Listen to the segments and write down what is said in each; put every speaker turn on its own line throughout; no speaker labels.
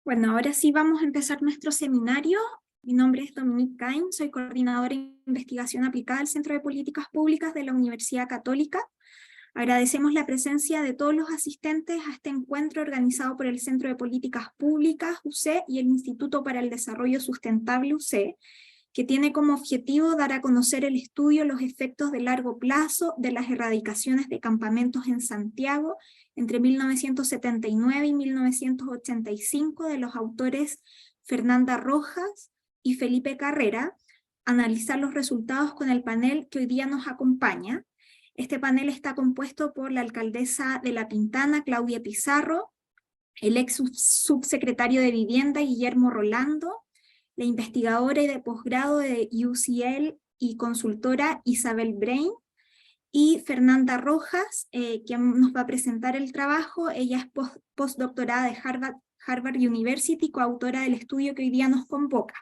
Bueno, ahora sí vamos a empezar nuestro seminario. Mi nombre es Dominique Cain, soy coordinadora de investigación aplicada al Centro de Políticas Públicas de la Universidad Católica. Agradecemos la presencia de todos los asistentes a este encuentro organizado por el Centro de Políticas Públicas, UC, y el Instituto para el Desarrollo Sustentable, UC, que tiene como objetivo dar a conocer el estudio los efectos de largo plazo de las erradicaciones de campamentos en Santiago entre 1979 y 1985 de los autores Fernanda Rojas y Felipe Carrera, analizar los resultados con el panel que hoy día nos acompaña. Este panel está compuesto por la alcaldesa de La Pintana, Claudia Pizarro, el ex subsecretario de Vivienda, Guillermo Rolando, la investigadora de posgrado de UCL y consultora Isabel Brain, y Fernanda Rojas, quien nos va a presentar el trabajo. Ella es postdoctorada de Harvard University, coautora del estudio que hoy día nos convoca.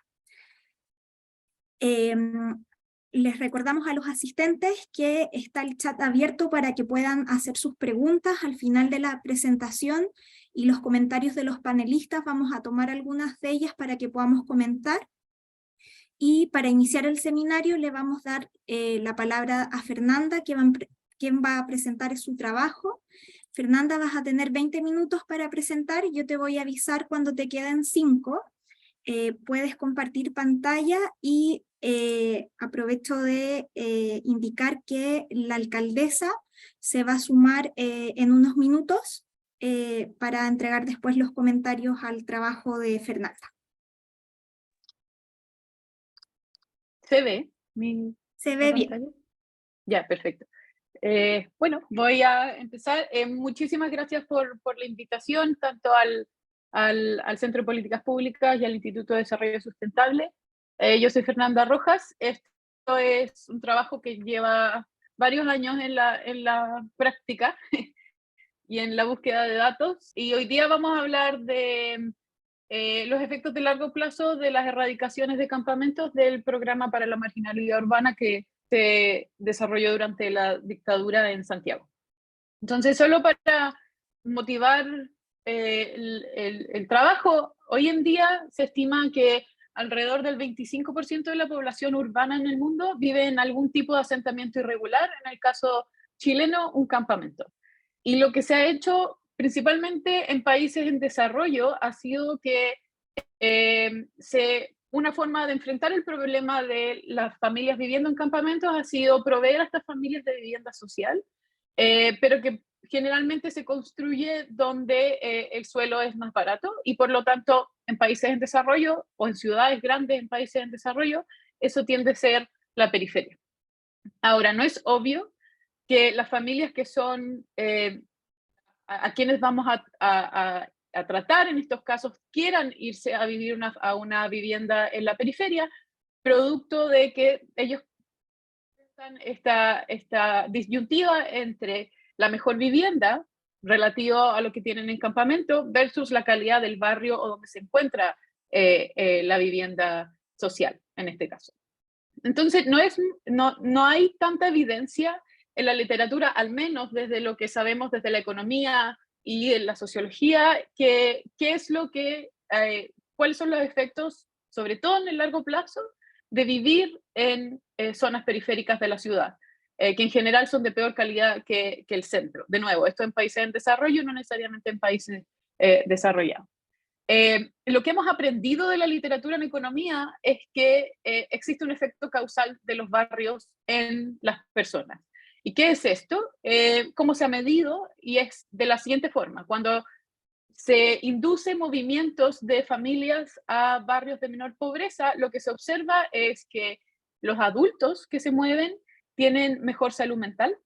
Les recordamos a los asistentes que está el chat abierto para que puedan hacer sus preguntas al final de la presentación, y los comentarios de los panelistas vamos a tomar algunas de ellas para que podamos comentar. Y para iniciar el seminario le vamos a dar la palabra a Fernanda, quien va a presentar su trabajo. Fernanda, vas a tener 20 minutos para presentar, y yo te voy a avisar cuando te queden 5. Puedes compartir pantalla y aprovecho de indicar que la alcaldesa se va a sumar en unos minutos para entregar después los comentarios al trabajo de Fernanda.
¿Se ve
Se
la
ve bien.
pantalla? Ya, perfecto. Bueno, voy a empezar. Muchísimas gracias por la invitación, tanto al Centro de Políticas Públicas y al Instituto de Desarrollo Sustentable. Yo soy Fernanda Rojas. Esto es un trabajo que lleva varios años en la práctica y en la búsqueda de datos. Y hoy día vamos a hablar de los efectos de largo plazo de las erradicaciones de campamentos del Programa para la Marginalidad Urbana que se desarrolló durante la dictadura en Santiago. Entonces, solo para motivar el trabajo, hoy en día se estima que alrededor del 25% de la población urbana en el mundo vive en algún tipo de asentamiento irregular, en el caso chileno, un campamento. Y lo que se ha hecho principalmente en países en desarrollo ha sido que una forma de enfrentar el problema de las familias viviendo en campamentos ha sido proveer a estas familias de vivienda social, pero que generalmente se construye donde el suelo es más barato, y por lo tanto en países en desarrollo o en ciudades grandes en países en desarrollo, eso tiende a ser la periferia. Ahora, no es obvio que las familias que son a quienes vamos a tratar en estos casos quieran irse a vivir a una vivienda en la periferia, producto de que ellos están esta disyuntiva entre la mejor vivienda relativo a lo que tienen en campamento versus la calidad del barrio o donde se encuentra la vivienda social, en este caso. Entonces, no hay tanta evidencia en la literatura, al menos desde lo que sabemos desde la economía y en la sociología, cuáles son los efectos, sobre todo en el largo plazo, de vivir en zonas periféricas de la ciudad, que en general son de peor calidad que el centro. De nuevo, esto en países en desarrollo, no necesariamente en países desarrollados. Lo que hemos aprendido de la literatura en economía es que existe un efecto causal de los barrios en las personas. ¿Y qué es esto? ¿Cómo se ha medido? Y es de la siguiente forma. Cuando se induce movimientos de familias a barrios de menor pobreza, lo que se observa es que los adultos que se mueven tienen mejor salud mental,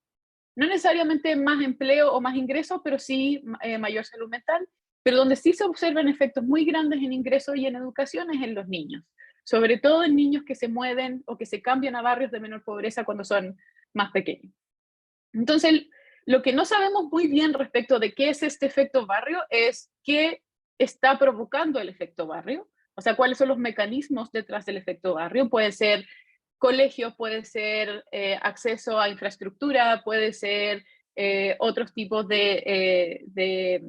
no necesariamente más empleo o más ingresos, pero sí mayor salud mental. Pero donde sí se observan efectos muy grandes en ingresos y en educación es en los niños, sobre todo en niños que se mueven o que se cambian a barrios de menor pobreza cuando son más pequeños. Entonces, lo que no sabemos muy bien respecto de qué es este efecto barrio es qué está provocando el efecto barrio, o sea, cuáles son los mecanismos detrás del efecto barrio. Puede ser colegios, puede ser acceso a infraestructura, puede ser otros tipos de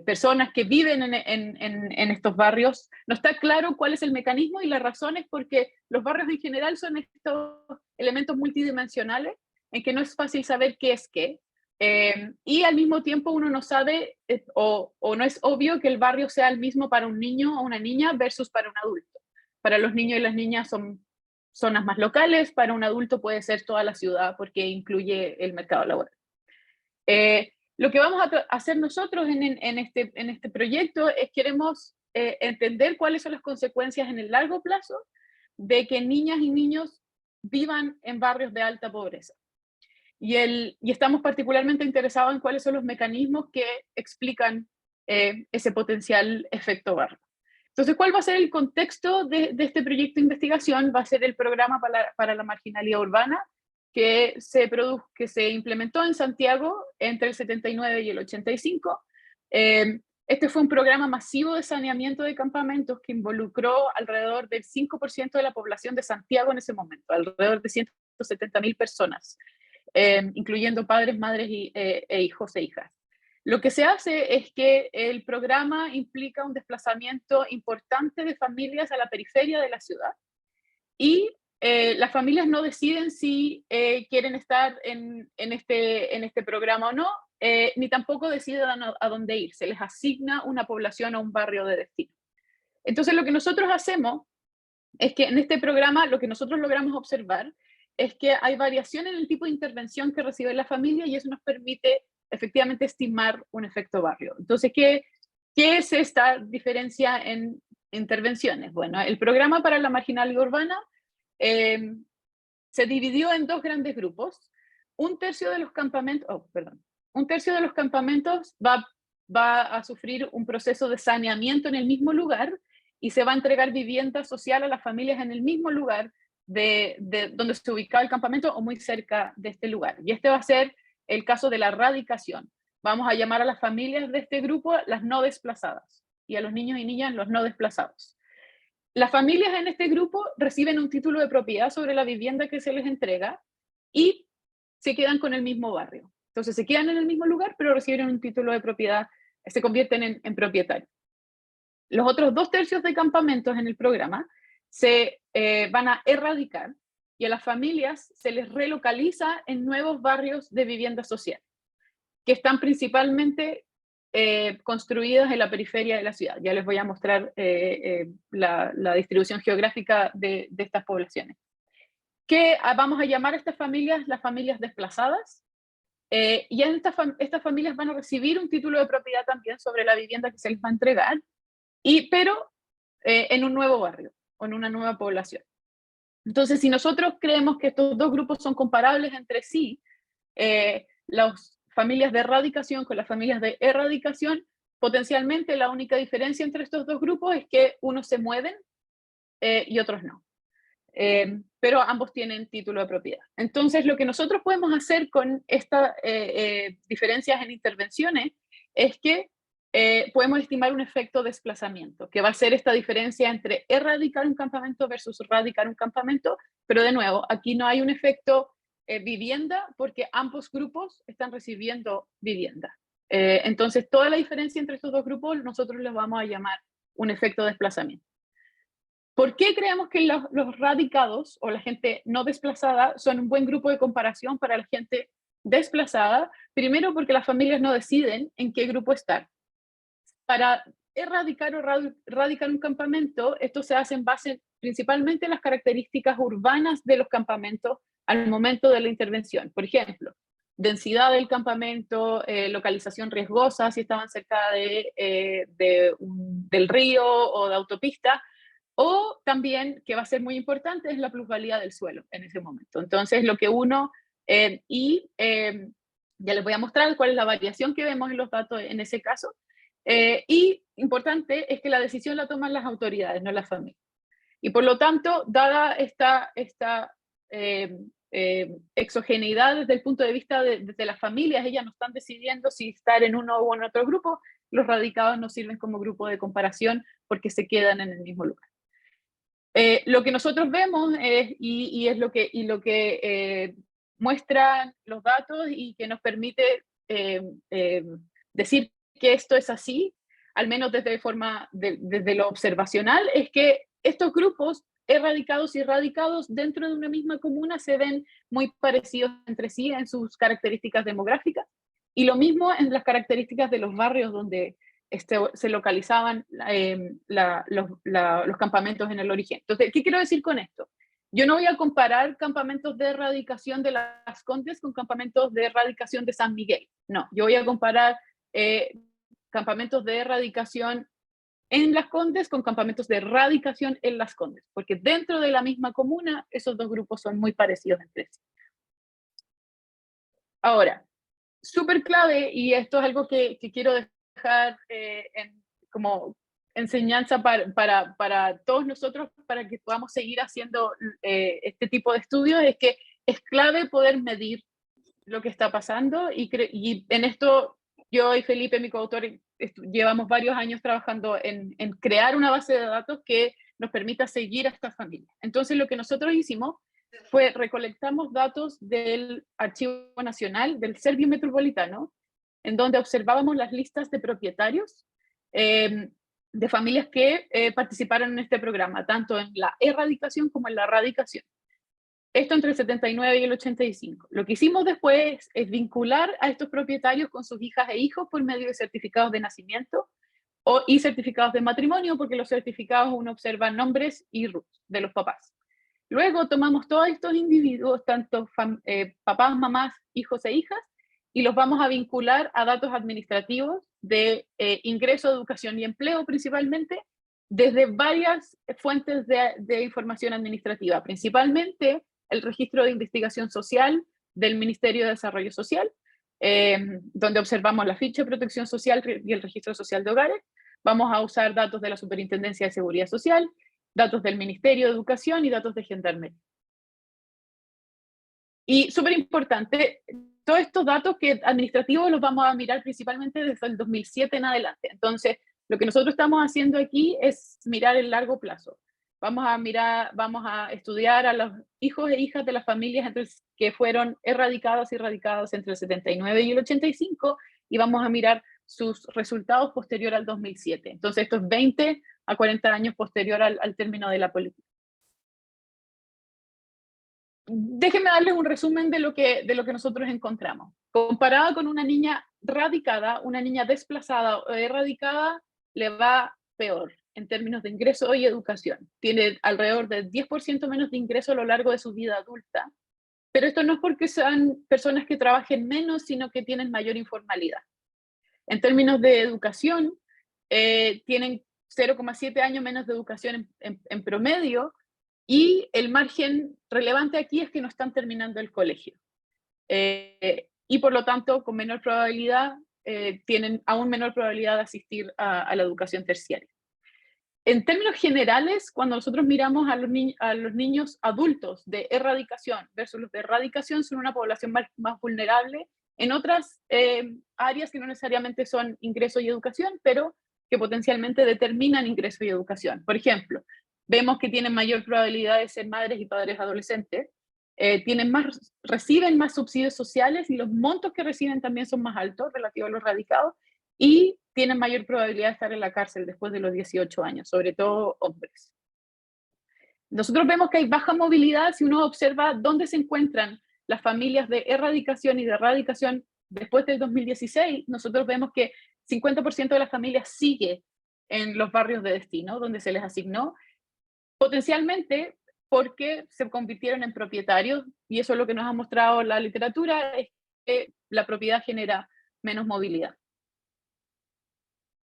personas que viven en estos barrios. No está claro cuál es el mecanismo y la razón es porque los barrios en general son estos elementos multidimensionales en que no es fácil saber qué es qué. Y al mismo tiempo uno no sabe o no es obvio que el barrio sea el mismo para un niño o una niña versus para un adulto. Para los niños y las niñas son zonas más locales, para un adulto puede ser toda la ciudad porque incluye el mercado laboral. Lo que vamos a hacer nosotros en este proyecto es queremos entender cuáles son las consecuencias en el largo plazo de que niñas y niños vivan en barrios de alta pobreza. Y estamos particularmente interesados en cuáles son los mecanismos que explican ese potencial efecto barrio. Entonces, ¿cuál va a ser el contexto de este proyecto de investigación? Va a ser el programa para la marginalidad urbana que se implementó en Santiago entre el 79 y el 85. Este fue un programa masivo de saneamiento de campamentos que involucró alrededor del 5% de la población de Santiago en ese momento, alrededor de 170.000 personas. Incluyendo padres, madres e hijos e hijas. Lo que se hace es que el programa implica un desplazamiento importante de familias a la periferia de la ciudad y las familias no deciden si quieren estar en este programa o no, ni tampoco deciden a dónde ir. Se les asigna una población o un barrio de destino. Entonces lo que nosotros hacemos es que en este programa lo que nosotros logramos observar es que hay variación en el tipo de intervención que recibe la familia y eso nos permite efectivamente estimar un efecto barrio. Entonces, ¿qué es esta diferencia en intervenciones? Bueno, el programa para la marginalidad urbana se dividió en dos grandes grupos. Un tercio de los campamentos va a sufrir un proceso de saneamiento en el mismo lugar y se va a entregar vivienda social a las familias en el mismo lugar de donde se ubicaba el campamento o muy cerca de este lugar. Y este va a ser el caso de la radicación. Vamos a llamar a las familias de este grupo las no desplazadas y a los niños y niñas los no desplazados. Las familias en este grupo reciben un título de propiedad sobre la vivienda que se les entrega y se quedan con el mismo barrio. Entonces se quedan en el mismo lugar, pero reciben un título de propiedad, se convierten en propietarios. Los otros 2/3 de campamentos en el programa se van a erradicar y a las familias se les relocaliza en nuevos barrios de vivienda social, que están principalmente construidos en la periferia de la ciudad. Ya les voy a mostrar la distribución geográfica de estas poblaciones. Que vamos a llamar a estas familias las familias desplazadas, y estas familias van a recibir un título de propiedad también sobre la vivienda que se les va a entregar, pero en un nuevo barrio o en una nueva población. Entonces, si nosotros creemos que estos dos grupos son comparables entre sí, las familias de erradicación con las familias de erradicación, potencialmente la única diferencia entre estos dos grupos es que unos se mueven y otros no. Pero ambos tienen título de propiedad. Entonces, lo que nosotros podemos hacer con estas diferencias en intervenciones es que podemos estimar un efecto desplazamiento, que va a ser esta diferencia entre erradicar un campamento versus radicar un campamento, pero de nuevo, aquí no hay un efecto vivienda porque ambos grupos están recibiendo vivienda. Entonces, toda la diferencia entre estos dos grupos nosotros les vamos a llamar un efecto desplazamiento. ¿Por qué creemos que los radicados o la gente no desplazada son un buen grupo de comparación para la gente desplazada? Primero, porque las familias no deciden en qué grupo estar. Para erradicar o radicar un campamento, esto se hace en base principalmente a las características urbanas de los campamentos al momento de la intervención. Por ejemplo, densidad del campamento, localización riesgosa, si estaban cerca del río o de autopista, o también, que va a ser muy importante, es la plusvalía del suelo en ese momento. Entonces, lo que uno, ya les voy a mostrar cuál es la variación que vemos en los datos en ese caso, y importante es que la decisión la toman las autoridades, no las familias. Y por lo tanto, dada esta exogeneidad desde el punto de vista de las familias, ellas no están decidiendo si estar en uno o en otro grupo, los radicados no sirven como grupo de comparación porque se quedan en el mismo lugar. Lo que nosotros vemos y lo que muestran los datos y que nos permite decir que esto es así, al menos desde lo observacional, es que estos grupos erradicados y radicados dentro de una misma comuna se ven muy parecidos entre sí en sus características demográficas, y lo mismo en las características de los barrios donde se localizaban los campamentos en el origen. Entonces, ¿qué quiero decir con esto? Yo no voy a comparar campamentos de erradicación de Las Condes con campamentos de erradicación de San Miguel. No, yo voy a comparar campamentos de erradicación en Las Condes con campamentos de erradicación en Las Condes, porque dentro de la misma comuna esos dos grupos son muy parecidos entre sí. Ahora, súper clave, y esto es algo que quiero dejar como enseñanza para todos nosotros, para que podamos seguir haciendo este tipo de estudios, es que es clave poder medir lo que está pasando, y en esto yo y Felipe, mi coautor, llevamos varios años trabajando en crear una base de datos que nos permita seguir a estas familias. Entonces lo que nosotros hicimos fue recolectamos datos del Archivo Nacional, del Servio Metropolitano, en donde observábamos las listas de propietarios de familias que participaron en este programa, tanto en la erradicación como en la radicación. Esto entre el 79 y el 85. Lo que hicimos después es vincular a estos propietarios con sus hijas e hijos por medio de certificados de nacimiento y certificados de matrimonio, porque los certificados uno observa nombres y RUTs de los papás. Luego tomamos todos estos individuos, tanto papás, mamás, hijos e hijas, y los vamos a vincular a datos administrativos de ingreso, educación y empleo principalmente, desde varias fuentes de información administrativa, principalmente el registro de investigación social del Ministerio de Desarrollo Social, donde observamos la ficha de protección social y el registro social de hogares. Vamos a usar datos de la Superintendencia de Seguridad Social, datos del Ministerio de Educación y datos de Gendarmería. Y súper importante, todos estos datos administrativos los vamos a mirar principalmente desde el 2007 en adelante. Entonces, lo que nosotros estamos haciendo aquí es mirar el largo plazo. Vamos a estudiar a los hijos e hijas de las familias que fueron erradicadas y radicadas entre el 79 y el 85, y vamos a mirar sus resultados posterior al 2007. Entonces, esto es 20 a 40 años posterior al término de la política. Déjenme darles un resumen de lo que nosotros encontramos. Comparada con una niña radicada, una niña desplazada o erradicada le va peor en términos de ingreso y educación. Tiene alrededor del 10% menos de ingreso a lo largo de su vida adulta, pero esto no es porque sean personas que trabajen menos, sino que tienen mayor informalidad. En términos de educación, tienen 0,7 años menos de educación en promedio, y el margen relevante aquí es que no están terminando el colegio. Y por lo tanto, con menor probabilidad, tienen aún menor probabilidad de asistir a la educación terciaria. En términos generales, cuando nosotros miramos a los niños adultos de erradicación versus los de erradicación, son una población más vulnerable en otras áreas que no necesariamente son ingreso y educación, pero que potencialmente determinan ingreso y educación. Por ejemplo, vemos que tienen mayor probabilidad de ser madres y padres adolescentes, reciben más subsidios sociales, y los montos que reciben también son más altos relativo a los radicados, y tienen mayor probabilidad de estar en la cárcel después de los 18 años, sobre todo hombres. Nosotros vemos que hay baja movilidad si uno observa dónde se encuentran las familias de erradicación y de erradicación después del 2016. Nosotros vemos que 50% de las familias sigue en los barrios de destino, donde se les asignó, potencialmente porque se convirtieron en propietarios, y eso es lo que nos ha mostrado la literatura, es que la propiedad genera menos movilidad.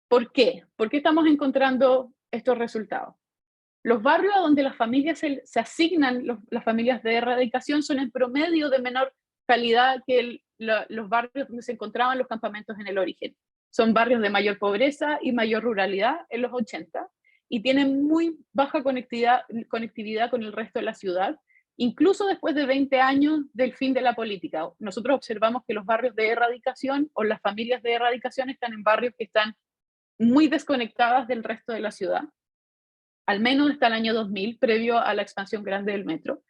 ¿Por qué? ¿Por qué estamos encontrando estos resultados? Los barrios donde las familias se asignan, las familias de erradicación, son en promedio de menor calidad que los barrios donde se encontraban los campamentos en el origen. Son barrios de mayor pobreza y mayor ruralidad en los 80, y tienen muy baja conectividad con el resto de la ciudad, incluso después de 20 años del fin de la política. Nosotros observamos que los barrios de erradicación o las familias de erradicación están en barrios que están muy desconectadas del resto de la ciudad, al menos hasta el año 2000, previo a la expansión grande del metro.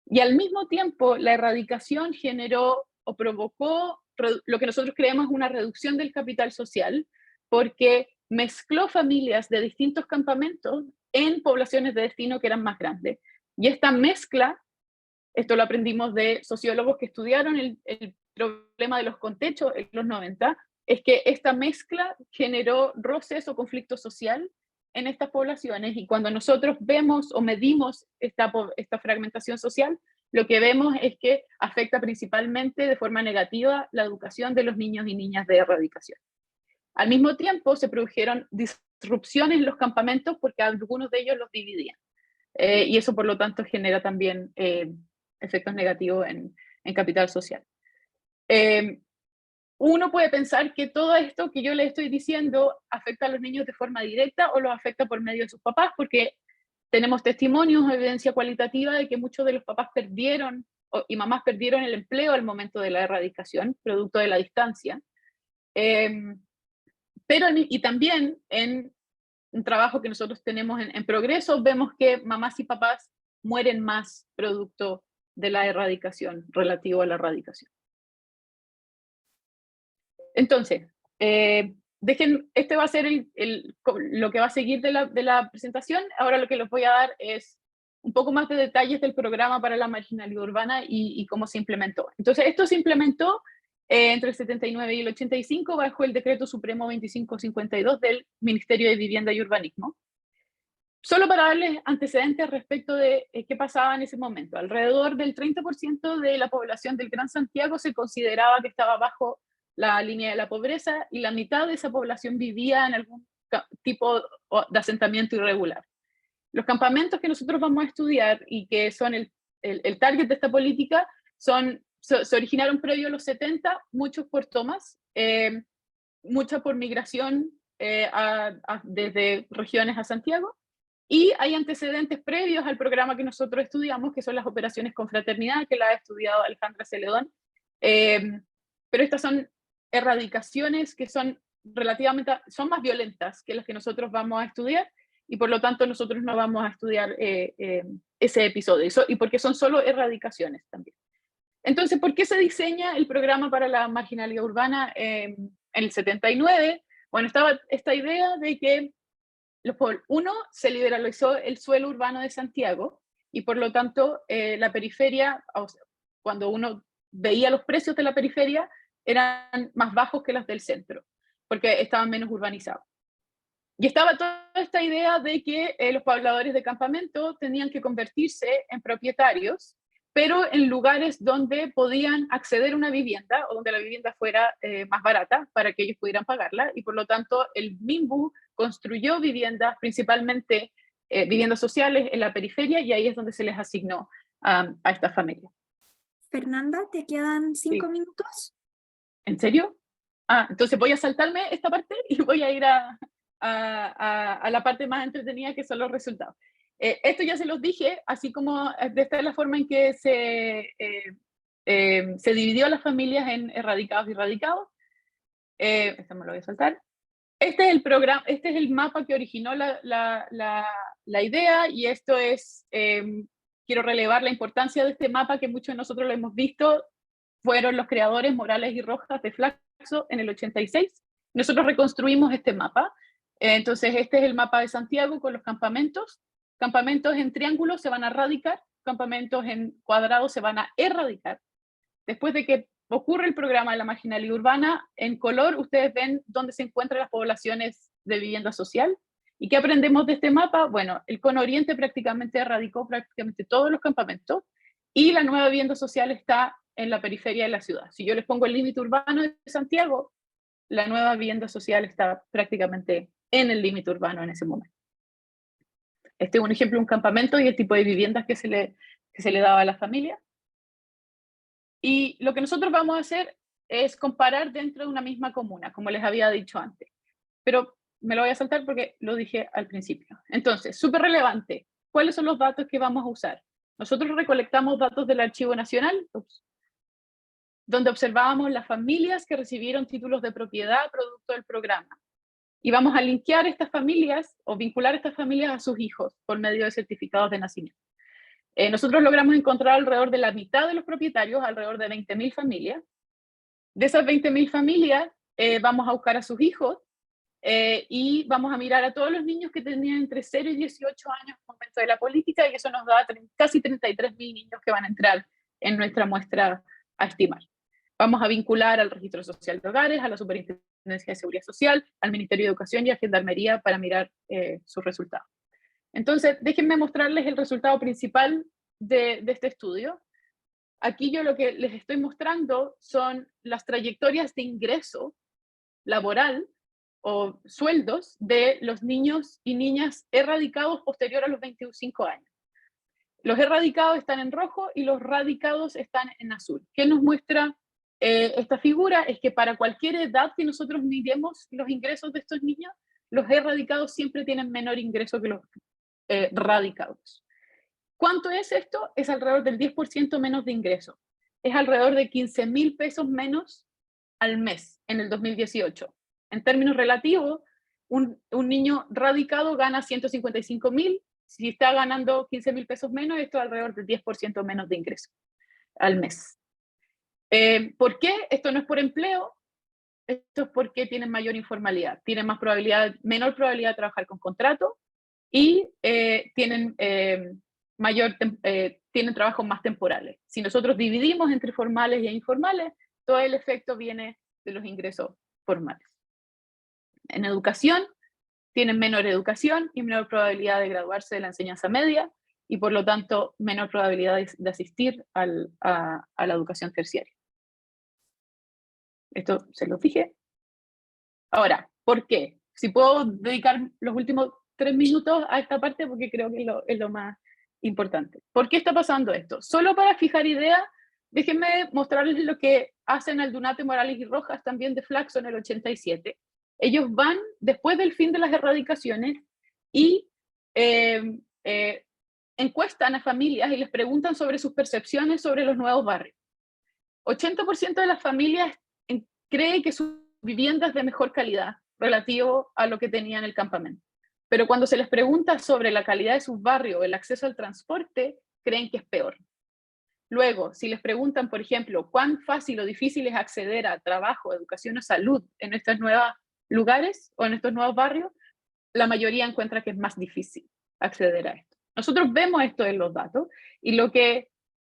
Y al mismo tiempo, la erradicación generó o provocó lo que nosotros creemos es una reducción del capital social, porque mezcló familias de distintos campamentos en poblaciones de destino que eran más grandes. Y esta mezcla, esto lo aprendimos de sociólogos que estudiaron el problema de los contextos en los 90, es que esta mezcla generó roces o conflicto social en estas poblaciones, y cuando nosotros vemos o medimos esta fragmentación social, lo que vemos es que afecta principalmente de forma negativa la educación de los niños y niñas de erradicación. Al mismo tiempo se produjeron disrupciones en los campamentos porque algunos de ellos los dividían. Y eso, por lo tanto, genera también efectos negativos en capital social. Uno puede pensar que todo esto que yo le estoy diciendo afecta a los niños de forma directa o los afecta por medio de sus papás, porque tenemos testimonios, evidencia cualitativa de que muchos de los papás perdieron y mamás perdieron el empleo al momento de la erradicación, producto de la distancia. Y también en un trabajo que nosotros tenemos en progreso, vemos que mamás y papás mueren más producto de la erradicación, relativo a la erradicación. Entonces, este va a ser lo que va a seguir de la presentación. Ahora lo que les voy a dar es un poco más de detalles del programa para la marginalidad urbana y cómo se implementó. Entonces, esto se implementó entre el 79 y el 85 bajo el Decreto Supremo 2552 del Ministerio de Vivienda y Urbanismo. Solo para darles antecedentes respecto de qué pasaba en ese momento. Alrededor del 30% de la población del Gran Santiago se consideraba que estaba bajo la línea de la pobreza, y la mitad de esa población vivía en algún tipo de asentamiento irregular. Los campamentos que nosotros vamos a estudiar y que son el target de esta política se originaron previo a los 70, muchos por tomas, muchas por migración desde regiones a Santiago, y hay antecedentes previos al programa que nosotros estudiamos, que son las operaciones Confraternidad, que la ha estudiado Alejandra Celedón, pero estas son erradicaciones que son son más violentas que las que nosotros vamos a estudiar, y por lo tanto nosotros no vamos a estudiar ese episodio, y porque son solo erradicaciones también. Entonces, ¿por qué se diseña el programa para la marginalidad urbana en el 79? Bueno, estaba esta idea de que se liberalizó el suelo urbano de Santiago, y por lo tanto la periferia, cuando uno veía los precios de la periferia, eran más bajos que los del centro, porque estaban menos urbanizados. Y estaba toda esta idea de que los pobladores de campamento tenían que convertirse en propietarios, pero en lugares donde podían acceder a una vivienda o donde la vivienda fuera más barata para que ellos pudieran pagarla, y por lo tanto el MIMBU construyó viviendas, principalmente viviendas sociales en la periferia, y ahí es donde se les asignó a estas familias.
Fernanda, ¿te quedan 5
Sí.
minutos?
¿En serio? Entonces voy a saltarme esta parte y voy a ir a la parte más entretenida, que son los resultados. Esto ya se los dije, así como esta es la forma en que se dividió a las familias en erradicados y radicados. Esto me lo voy a saltar. Este es el programa, este es el mapa que originó la idea, y esto es, quiero relevar la importancia de este mapa, que muchos de nosotros lo hemos visto. Fueron los creadores, Morales y Rojas, de Flaxo en el 86. Nosotros reconstruimos este mapa. Entonces, este es el mapa de Santiago con los campamentos. Campamentos en triángulos se van a radicar, campamentos en cuadrados se van a erradicar. Después de que ocurre el programa de la marginalidad urbana, en color ustedes ven dónde se encuentran las poblaciones de vivienda social. ¿Y qué aprendemos de este mapa? Bueno, el Cono Oriente prácticamente erradicó prácticamente todos los campamentos, y la nueva vivienda social está en la periferia de la ciudad. Si yo les pongo el límite urbano de Santiago, la nueva vivienda social está prácticamente en el límite urbano en ese momento. Este es un ejemplo de un campamento y el tipo de viviendas que se le daba a la familia. Y lo que nosotros vamos a hacer es comparar dentro de una misma comuna, como les había dicho antes. Pero me lo voy a saltar porque lo dije al principio. Entonces, súper relevante, ¿cuáles son los datos que vamos a usar? Nosotros recolectamos datos del Archivo Nacional, donde observábamos las familias que recibieron títulos de propiedad producto del programa. Y vamos a linkear estas familias o vincular estas familias a sus hijos por medio de certificados de nacimiento. Nosotros logramos encontrar alrededor de la mitad de los propietarios, alrededor de 20.000 familias, De esas 20.000 familias, vamos a buscar a sus hijos y vamos a mirar a todos los niños que tenían entre 0 y 18 años en el momento de la política, y eso nos da casi 33.000 niños que van a entrar en nuestra muestra a estimar. Vamos a vincular al Registro Social de Hogares, a la Superintendencia de Seguridad Social, al Ministerio de Educación y a Gendarmería para mirar sus resultados. Entonces, déjenme mostrarles el resultado principal de este estudio. Aquí yo lo que les estoy mostrando son las trayectorias de ingreso laboral o sueldos de los niños y niñas erradicados posterior a los 25 años. Los erradicados están en rojo y los radicados están en azul. ¿Qué nos muestra esta figura? Es que para cualquier edad que nosotros miremos los ingresos de estos niños, los erradicados siempre tienen menor ingreso que los radicados. ¿Cuánto es esto? Es alrededor del 10% menos de ingreso. Es alrededor de 15.000 pesos menos al mes en el 2018. En términos relativos, un niño radicado gana 155.000. Si está ganando 15.000 pesos menos, esto es alrededor del 10% menos de ingreso al mes. ¿Por qué? Esto no es por empleo, esto es porque tienen mayor informalidad, tienen menor probabilidad de trabajar con contrato y tienen trabajos más temporales. Si nosotros dividimos entre formales e informales, todo el efecto viene de los ingresos formales. En educación, tienen menor educación y menor probabilidad de graduarse de la enseñanza media y por lo tanto menor probabilidad de asistir a la educación terciaria. Esto se lo dije. Ahora, ¿por qué? Si puedo dedicar los últimos 3 minutos a esta parte porque creo que es lo más importante. ¿Por qué está pasando esto? Solo para fijar idea, déjenme mostrarles lo que hacen Aldunate, Morales y Rojas también de Flaxo en el 87. Ellos van después del fin de las erradicaciones y encuestan a familias y les preguntan sobre sus percepciones sobre los nuevos barrios. 80% de las familias cree que su vivienda es de mejor calidad relativo a lo que tenía en el campamento. Pero cuando se les pregunta sobre la calidad de sus barrios o el acceso al transporte, creen que es peor. Luego, si les preguntan, por ejemplo, cuán fácil o difícil es acceder a trabajo, educación o salud en estos nuevos lugares o en estos nuevos barrios, la mayoría encuentra que es más difícil acceder a esto. Nosotros vemos esto en los datos y lo que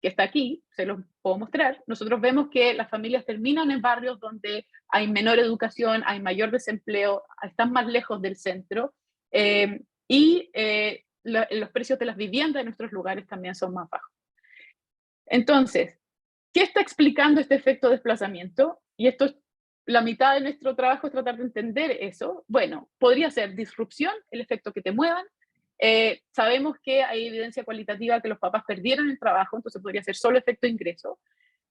está aquí, se los puedo mostrar, nosotros vemos que las familias terminan en barrios donde hay menor educación, hay mayor desempleo, están más lejos del centro y los precios de las viviendas en nuestros lugares también son más bajos. Entonces, ¿qué está explicando este efecto de desplazamiento? Y esto es la mitad de nuestro trabajo, es tratar de entender eso. Bueno, podría ser disrupción, el efecto que te muevan. Sabemos que hay evidencia cualitativa que los papás perdieron el trabajo, entonces podría ser solo efecto ingreso.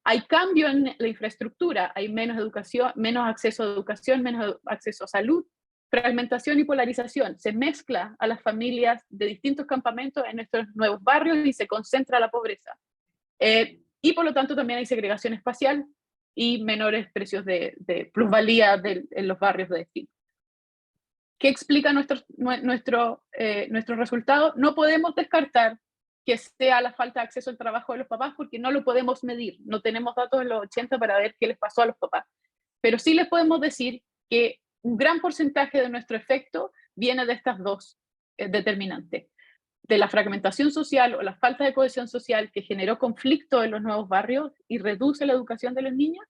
Hay cambio en la infraestructura, hay menos educación, menos acceso a educación, menos acceso a salud, fragmentación y polarización. Se mezcla a las familias de distintos campamentos en nuestros nuevos barrios y se concentra la pobreza. Y por lo tanto también hay segregación espacial y menores precios de plusvalía en los barrios de destino. ¿Qué explica nuestro resultado? No podemos descartar que sea la falta de acceso al trabajo de los papás porque no lo podemos medir. No tenemos datos en los 80 para ver qué les pasó a los papás. Pero sí les podemos decir que un gran porcentaje de nuestro efecto viene de estas dos determinantes. De la fragmentación social o la falta de cohesión social que generó conflicto en los nuevos barrios y reduce la educación de los niños,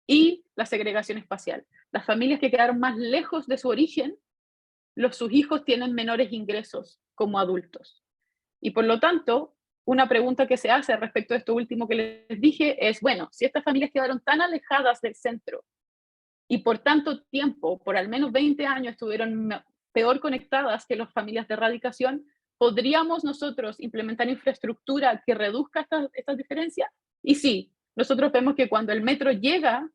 y la segregación espacial. Las familias que quedaron más lejos de su origen, sus hijos tienen menores ingresos como adultos. Y por lo tanto, una pregunta que se hace respecto a esto último que les dije es, bueno, si estas familias quedaron tan alejadas del centro y por tanto tiempo, por al menos 20 años, estuvieron peor conectadas que las familias de erradicación, ¿podríamos nosotros implementar infraestructura que reduzca estas diferencias? Y sí, nosotros vemos que cuando el metro llega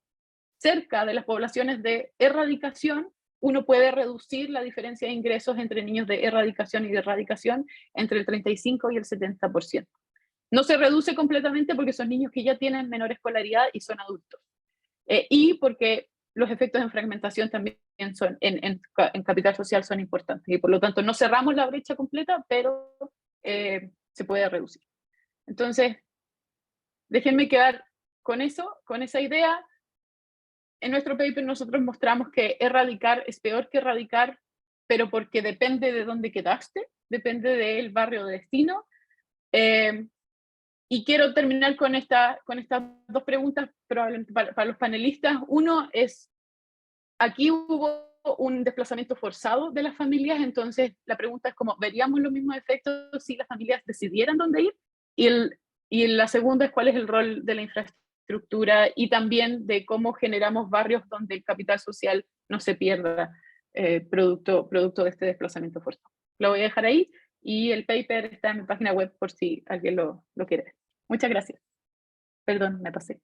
cerca de las poblaciones de erradicación, uno puede reducir la diferencia de ingresos entre niños de erradicación y de erradicación entre el 35 y el 70%. No se reduce completamente porque son niños que ya tienen menor escolaridad y son adultos. Y porque los efectos en fragmentación también son, en capital social son importantes. Y por lo tanto no cerramos la brecha completa, pero se puede reducir. Entonces, déjenme quedar con eso, con esa idea. en nuestro paper nosotros mostramos que erradicar es peor que erradicar, pero porque depende de dónde quedaste, depende del barrio de destino. Y quiero terminar con estas dos preguntas probablemente para los panelistas. Uno es, aquí hubo un desplazamiento forzado de las familias, entonces la pregunta es como, ¿veríamos los mismos efectos si las familias decidieran dónde ir? Y la segunda es, ¿cuál es el rol de la infraestructura y también de cómo generamos barrios donde el capital social no se pierda producto de este desplazamiento forzado? Lo voy a dejar ahí y el paper está en mi página web por si alguien lo quiere ver. Muchas gracias. Perdón, me pasé.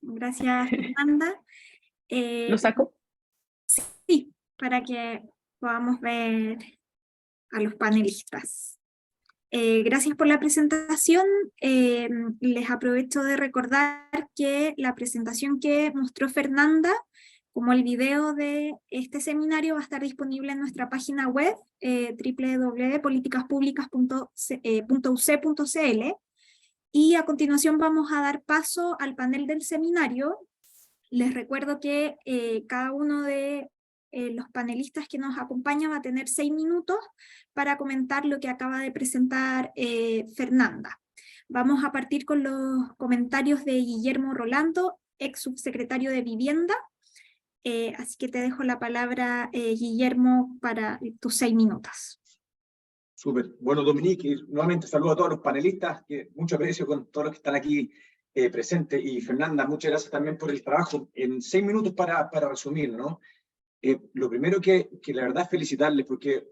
Gracias, Fernanda.
¿Lo saco?
Sí, para que podamos ver a los panelistas. Gracias por la presentación. Les aprovecho de recordar que la presentación que mostró Fernanda, como el video de este seminario, va a estar disponible en nuestra página web, www.politicaspublicas.uc.cl. Y a continuación vamos a dar paso al panel del seminario. Les recuerdo que cada uno de los panelistas que nos acompaña va a tener 6 minutos para comentar lo que acaba de presentar Fernanda. Vamos a partir con los comentarios de Guillermo Rolando, ex subsecretario de Vivienda. Así que te dejo la palabra, Guillermo, para tus 6 minutos.
Súper. Bueno, Dominique, nuevamente saludo a todos los panelistas, que mucho aprecio con todos los que están aquí presentes. Y Fernanda, muchas gracias también por el trabajo. En 6 minutos para resumir, ¿no? Lo primero que la verdad es felicitarles, porque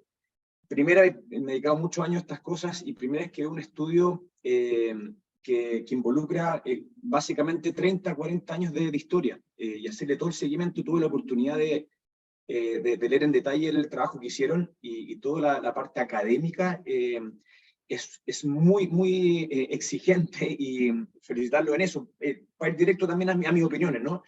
primera vez me he dedicado muchos años a estas cosas, y primera es que es un estudio que involucra básicamente 30, 40 años de historia, y hacerle todo el seguimiento. Tuve la oportunidad de leer en detalle el trabajo que hicieron, y toda la parte académica es muy exigente, y felicitarlo en eso. Para ir directo también a mis opiniones, ¿no?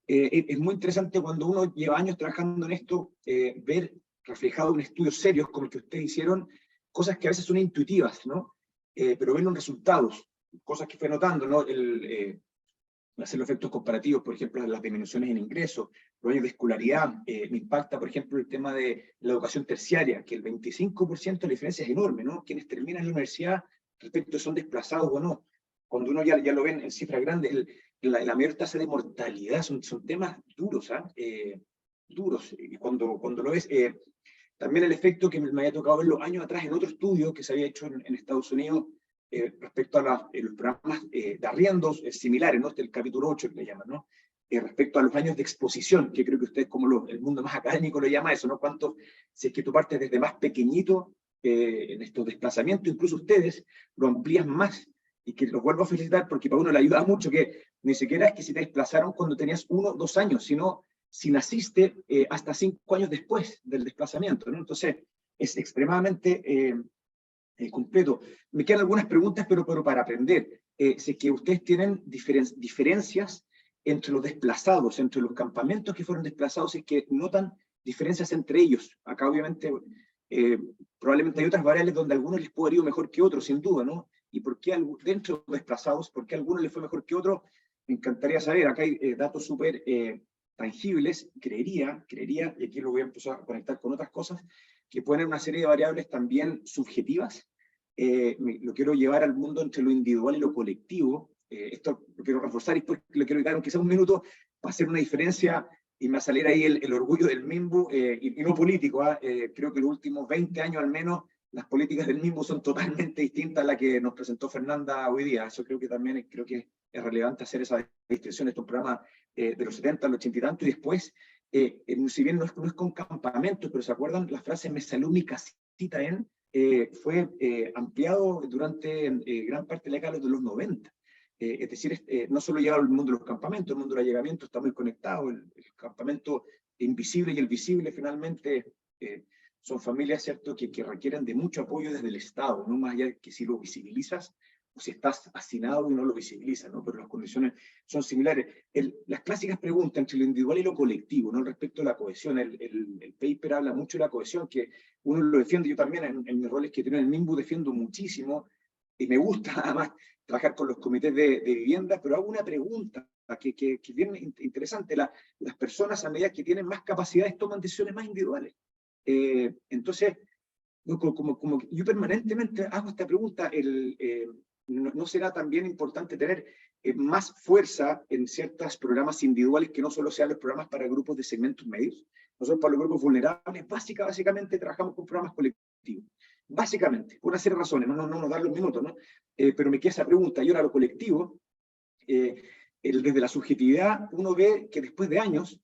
Es muy interesante cuando uno lleva años trabajando en esto, ver reflejado en estudios serios como el que ustedes hicieron, cosas que a veces son intuitivas, ¿no? Pero verlo en resultados, cosas que fue notando, ¿no? Hacer los efectos comparativos, por ejemplo, las disminuciones en ingresos, los años de escolaridad. Me impacta, por ejemplo, el tema de la educación terciaria, que el 25% de la diferencia es enorme, ¿no? Quienes terminan la universidad respecto a son desplazados o no. Cuando uno ya lo ven en cifras grandes, la mayor tasa de mortalidad son temas duros, duros. Y cuando lo ves, también el efecto que me había tocado verlo años atrás en otro estudio que se había hecho en Estados Unidos, respecto a los programas de arriendos similares, ¿no? El capítulo 8 que le llaman, ¿no? Respecto a los años de exposición, que creo que ustedes, como el mundo más académico lo llama eso, ¿no? ¿Cuántos, si es que tú partes desde más pequeñito en estos desplazamientos, incluso ustedes lo amplían más? Y que los vuelvo a felicitar, porque para uno le ayuda mucho, que ni siquiera es que si te desplazaron cuando tenías 1 o 2 años, sino si naciste hasta 5 años después del desplazamiento, ¿no? Entonces, es extremadamente completo. Me quedan algunas preguntas, pero para aprender. Si es que ustedes tienen diferencias entre los desplazados, entre los campamentos que fueron desplazados, y que notan diferencias entre ellos. Acá, obviamente, probablemente hay otras variables donde a algunos les puede ir mejor que otros, sin duda, ¿no? Y por qué dentro de los desplazados, por qué a algunos les fue mejor que a otros, me encantaría saber. Acá hay datos súper tangibles, creería, y aquí lo voy a empezar a conectar con otras cosas, que pueden ser una serie de variables también subjetivas. Lo quiero llevar al mundo entre lo individual y lo colectivo. Esto lo quiero reforzar, y después le quiero dar aunque sea un minuto para hacer una diferencia, y me va a salir ahí el orgullo del MIMBU, y no político. Creo que los últimos 20 años al menos, las políticas del MIMBU son totalmente distintas a la que nos presentó Fernanda hoy día. Eso creo que también es relevante hacer esa distinción. Estos programas de los 70, los 80 y tanto, y después, si bien no es con campamentos, pero ¿se acuerdan? La frase "me salió mi casita en", fue ampliado durante gran parte de la década de los 90. Es decir, no solo llega al mundo de los campamentos, el mundo del allegamiento está muy conectado. El campamento invisible y el visible finalmente son familias, ¿cierto?, que requieren de mucho apoyo desde el Estado, no más allá de que si lo visibilizas o si estás hacinado y no lo visibilizas, ¿no? Pero las condiciones son similares. Las clásicas preguntas entre lo individual y lo colectivo, ¿no? Respecto a la cohesión, el paper habla mucho de la cohesión, que uno lo defiende. Yo también en mis roles que tengo en el MIMBU defiendo muchísimo, y me gusta además trabajar con los comités de vivienda, pero hago una pregunta que es bien interesante. Las personas, a medida que tienen más capacidades, toman decisiones más individuales. Entonces, como yo permanentemente hago esta pregunta, ¿no será también importante tener más fuerza en ciertos programas individuales que no solo sean los programas para grupos de segmentos medios? Nosotros para los grupos vulnerables básicamente trabajamos con programas colectivos. Básicamente, por una serie de razones, no nos dan los minutos, ¿no? Pero me queda esa pregunta. Y ahora lo colectivo, desde la subjetividad, uno ve que después de años,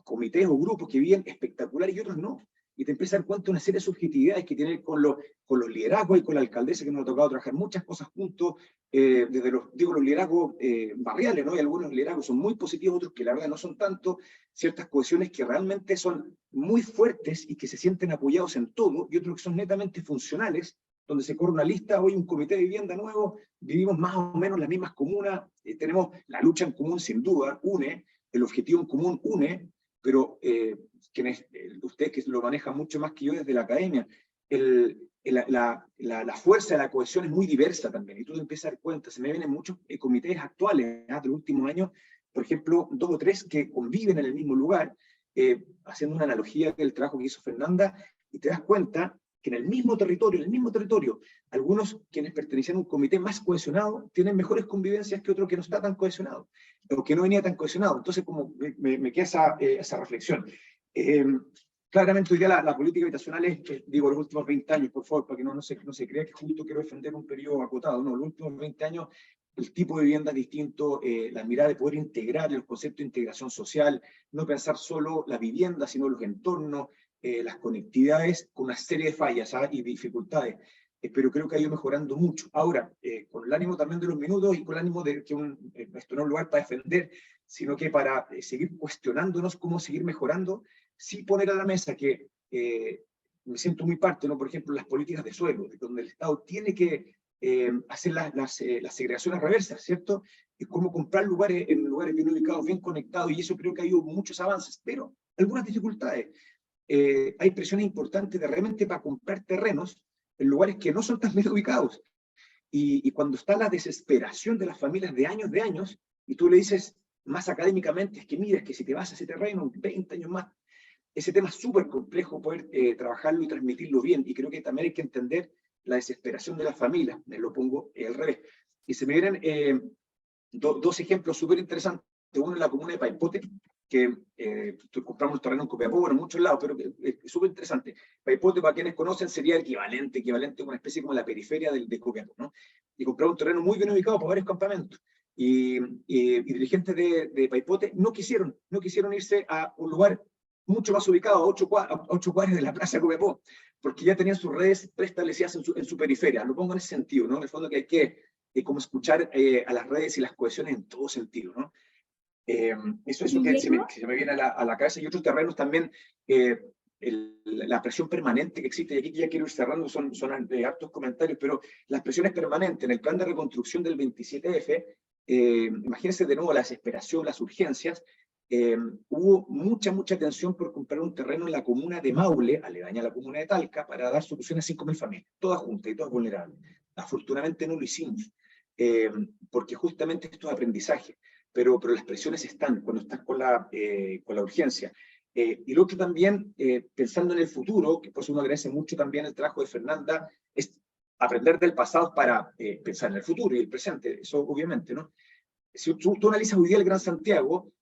comités o grupos que viven espectaculares y otros no. Y te empiezas a dar cuenta de una serie de subjetividades que tienen con los liderazgos y con la alcaldesa, que nos ha tocado trabajar muchas cosas juntos, desde los liderazgos barriales, ¿no? Y algunos liderazgos son muy positivos, otros que la verdad no son tanto, ciertas cohesiones que realmente son muy fuertes y que se sienten apoyados en todo, y otros que son netamente funcionales, donde se corre una lista, hoy un comité de vivienda nuevo, vivimos más o menos las mismas comunas, tenemos la lucha en común sin duda, une, el objetivo en común une, pero usted que lo maneja mucho más que yo desde la academia, la fuerza de la cohesión es muy diversa también, y tú te empiezas a dar cuenta, se me vienen muchos comités actuales de los últimos años, por ejemplo, 2 o 3 que conviven en el mismo lugar, haciendo una analogía del trabajo que hizo Fernanda, y te das cuenta que en el mismo territorio, algunos quienes pertenecían a un comité más cohesionado tienen mejores convivencias que otro que no está tan cohesionado, o que no venía tan cohesionado. Entonces, como me queda esa reflexión. Claramente hoy día la política habitacional es, digo, los últimos 20 años, por favor, para que no se crea que justo quiero defender un periodo acotado, no, los últimos 20 años, el tipo de vivienda es distinto, la mirada de poder integrar los conceptos de integración social, no pensar solo la vivienda, sino los entornos, las conectividades, con una serie de fallas y dificultades, pero creo que ha ido mejorando mucho. Ahora, con el ánimo también de los minutos y con el ánimo de que esto no es un lugar para defender, sino que para seguir cuestionándonos cómo seguir mejorando, sí poner a la mesa que me siento muy parte, ¿no? Por ejemplo, las políticas de suelo, donde el Estado tiene que hacer las segregaciones reversas, ¿cierto? Y cómo comprar lugares en lugares bien ubicados, bien conectados, y eso creo que ha habido muchos avances, pero algunas dificultades. Hay presiones importantes de realmente para comprar terrenos en lugares que no son tan bien ubicados. Y cuando está la desesperación de las familias de años, y tú le dices más académicamente, es que mira, es que si te vas a ese terreno 20 años más, ese tema es súper complejo poder trabajarlo y transmitirlo bien, y creo que también hay que entender la desesperación de las familias, me lo pongo al revés. Y se me vienen dos ejemplos súper interesantes, uno en la comuna de Paipote, que compramos terreno en Copiapó, bueno, en muchos lados, pero es súper interesante. Paipote, para quienes conocen, sería equivalente a una especie como la periferia de Copiapó, ¿no? Y compramos un terreno muy bien ubicado para varios campamentos. Y dirigentes de Paipote no quisieron irse a un lugar mucho más ubicado, a 8 cuadras de la plaza de Copiapó, porque ya tenían sus redes preestablecidas en su periferia. Lo pongo en ese sentido, ¿no? En el fondo que hay que como escuchar a las redes y las cohesiones en todo sentido, ¿no? Eso que se me viene a la cabeza, y otros terrenos también, la presión permanente que existe, y aquí ya quiero ir cerrando, son hartos comentarios, pero las presiones permanentes en el plan de reconstrucción del 27F, imagínense de nuevo la desesperación, las urgencias, hubo mucha tensión por comprar un terreno en la comuna de Maule, aledaña a la comuna de Talca, para dar soluciones a 5.000 familias, todas juntas y todas vulnerables. Afortunadamente no lo hicimos, porque justamente esto es aprendizaje. Pero las presiones están cuando estás con la urgencia. Y lo otro también, pensando en el futuro, que por eso uno agradece mucho también el trabajo de Fernanda, es aprender del pasado para pensar en el futuro y el presente, eso obviamente, ¿no? Si tú analizas hoy día el Gran Santiago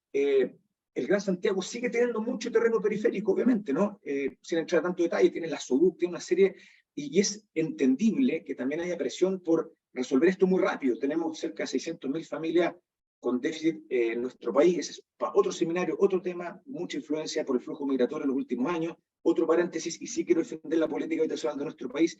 sigue teniendo mucho terreno periférico, obviamente, ¿no? Sin entrar a tanto detalle, tiene la SODUC, tiene una serie, y es entendible que también haya presión por resolver esto muy rápido. Tenemos cerca de 600.000 familias con déficit en nuestro país. Ese es otro seminario, otro tema, mucha influencia por el flujo migratorio en los últimos años. Otro paréntesis, y sí quiero defender la política habitacional de nuestro país.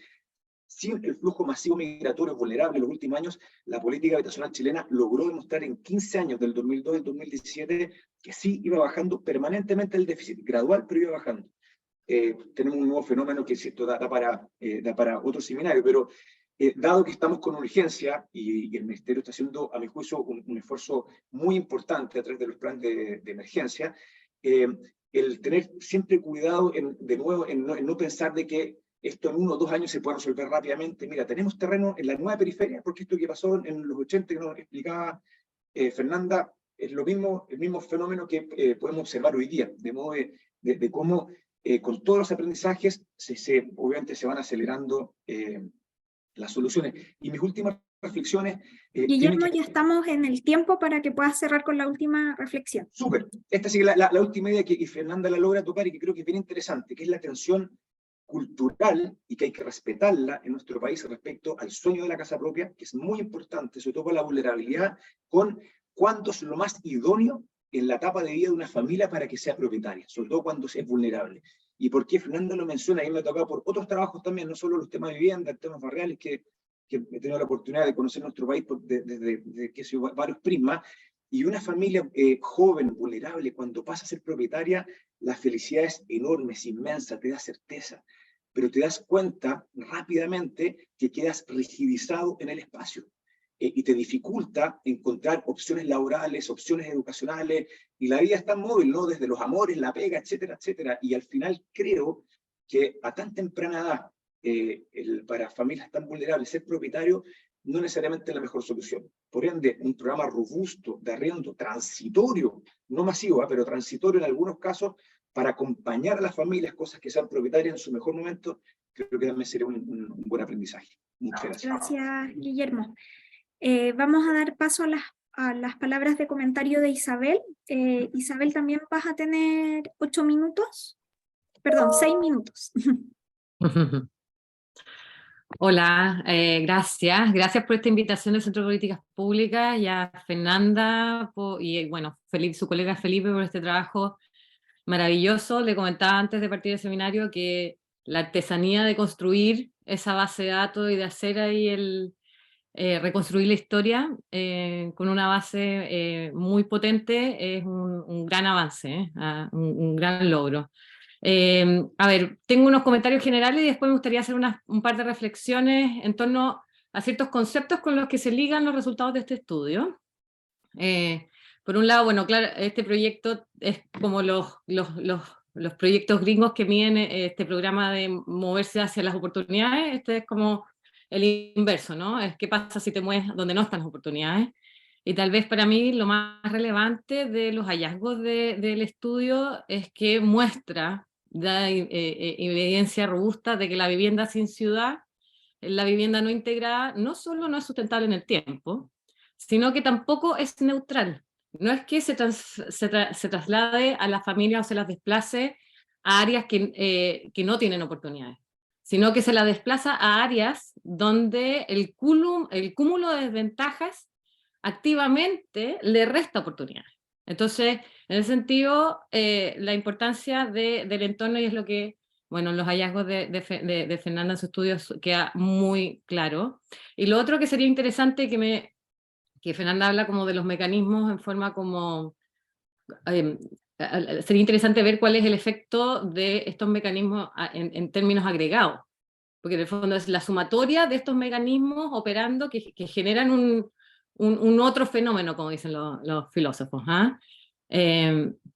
Sin el flujo masivo migratorio vulnerable en los últimos años, la política habitacional chilena logró demostrar en 15 años, del 2002 al 2017, que sí iba bajando permanentemente el déficit, gradual, pero iba bajando. Tenemos un nuevo fenómeno que esto da para otro seminario, pero dado que estamos con urgencia y el Ministerio está haciendo, a mi juicio, un esfuerzo muy importante a través de los planes de emergencia, el tener siempre cuidado, de nuevo, en no pensar de que esto en 1 o 2 años se puede resolver rápidamente. Mira, tenemos terreno en la nueva periferia, porque esto que pasó en los 80, que nos explicaba Fernanda, es lo mismo, el mismo fenómeno que podemos observar hoy día, de modo de cómo con todos los aprendizajes obviamente se van acelerando las soluciones. Y mis últimas reflexiones...
Guillermo, ya estamos en el tiempo para que puedas cerrar con la última reflexión.
Súper. Esta sí es la última idea que Fernanda la logra tocar y que creo que es bien interesante, que es la tensión cultural y que hay que respetarla en nuestro país respecto al sueño de la casa propia, que es muy importante, sobre todo con la vulnerabilidad, con cuándo es lo más idóneo en la etapa de vida de una familia para que sea propietaria, sobre todo cuando es vulnerable. Y por qué Fernanda lo menciona, y me ha tocado por otros trabajos también, no solo los temas de vivienda, temas barriales, que he tenido la oportunidad de conocer nuestro país desde que soy varios prismas, y una familia joven, vulnerable, cuando pasa a ser propietaria, la felicidad es enorme, es inmensa, te da certeza, pero te das cuenta rápidamente que quedas rigidizado en el espacio y te dificulta encontrar opciones laborales, opciones educacionales, y la vida es tan móvil, ¿no? Desde los amores, la pega, etcétera, etcétera, y al final creo que a tan temprana edad, para familias tan vulnerables, ser propietario no necesariamente es la mejor solución. Por ende, un programa robusto de arriendo transitorio, no masivo, pero transitorio en algunos casos, para acompañar a las familias, cosas que sean propietarias en su mejor momento, creo que también sería un buen aprendizaje. Muchas gracias.
Gracias, Guillermo. Vamos a dar paso a las palabras de comentario de Isabel. Isabel, también vas a tener 8 minutos. Perdón, 6 minutos.
Hola, gracias por esta invitación del Centro de Políticas Públicas y a Fernanda y bueno, su colega Felipe por este trabajo maravilloso. Le comentaba antes de partir del seminario que la artesanía de construir esa base de datos y de hacer ahí reconstruir la historia con una base muy potente es un gran avance, un gran logro. A ver, tengo unos comentarios generales y después me gustaría hacer un par de reflexiones en torno a ciertos conceptos con los que se ligan los resultados de este estudio. Por un lado, bueno, claro, este proyecto es como los proyectos gringos que miden este programa de moverse hacia las oportunidades. Este es como el inverso, ¿no? Es qué pasa si te mueves donde no están las oportunidades. Y tal vez para mí lo más relevante de los hallazgos del estudio es que muestra, da evidencia robusta de que la vivienda sin ciudad, la vivienda no integrada, no solo no es sustentable en el tiempo, sino que tampoco es neutral. No es que se traslade a las familias o se las desplace a áreas que no tienen oportunidades, sino que se las desplaza a áreas donde el cúmulo de desventajas activamente le resta oportunidades. Entonces, en ese sentido, la importancia del entorno, y es lo que, bueno, los hallazgos de Fernanda en su estudio queda muy claro. Y lo otro que sería interesante que Fernanda habla como de los mecanismos en forma como... sería interesante ver cuál es el efecto de estos mecanismos en términos agregados, porque en el fondo es la sumatoria de estos mecanismos operando que generan un otro fenómeno, como dicen los filósofos.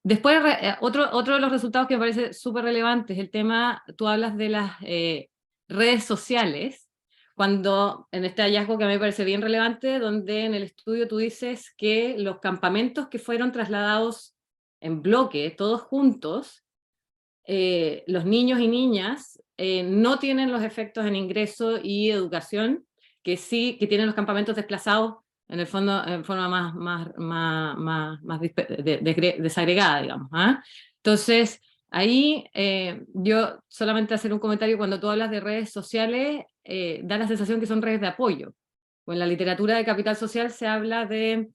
Después, otro de los resultados que me parece súper relevante es el tema, tú hablas de las redes sociales, cuando en este hallazgo que a mí me parece bien relevante, donde en el estudio tú dices que los campamentos que fueron trasladados en bloque, todos juntos, los niños y niñas no tienen los efectos en ingreso y educación que tienen los campamentos desplazados en el fondo en forma más desagregada, digamos. Entonces, ahí yo solamente hacer un comentario: cuando tú hablas de redes sociales, da la sensación que son redes de apoyo. O en la literatura de capital social se habla de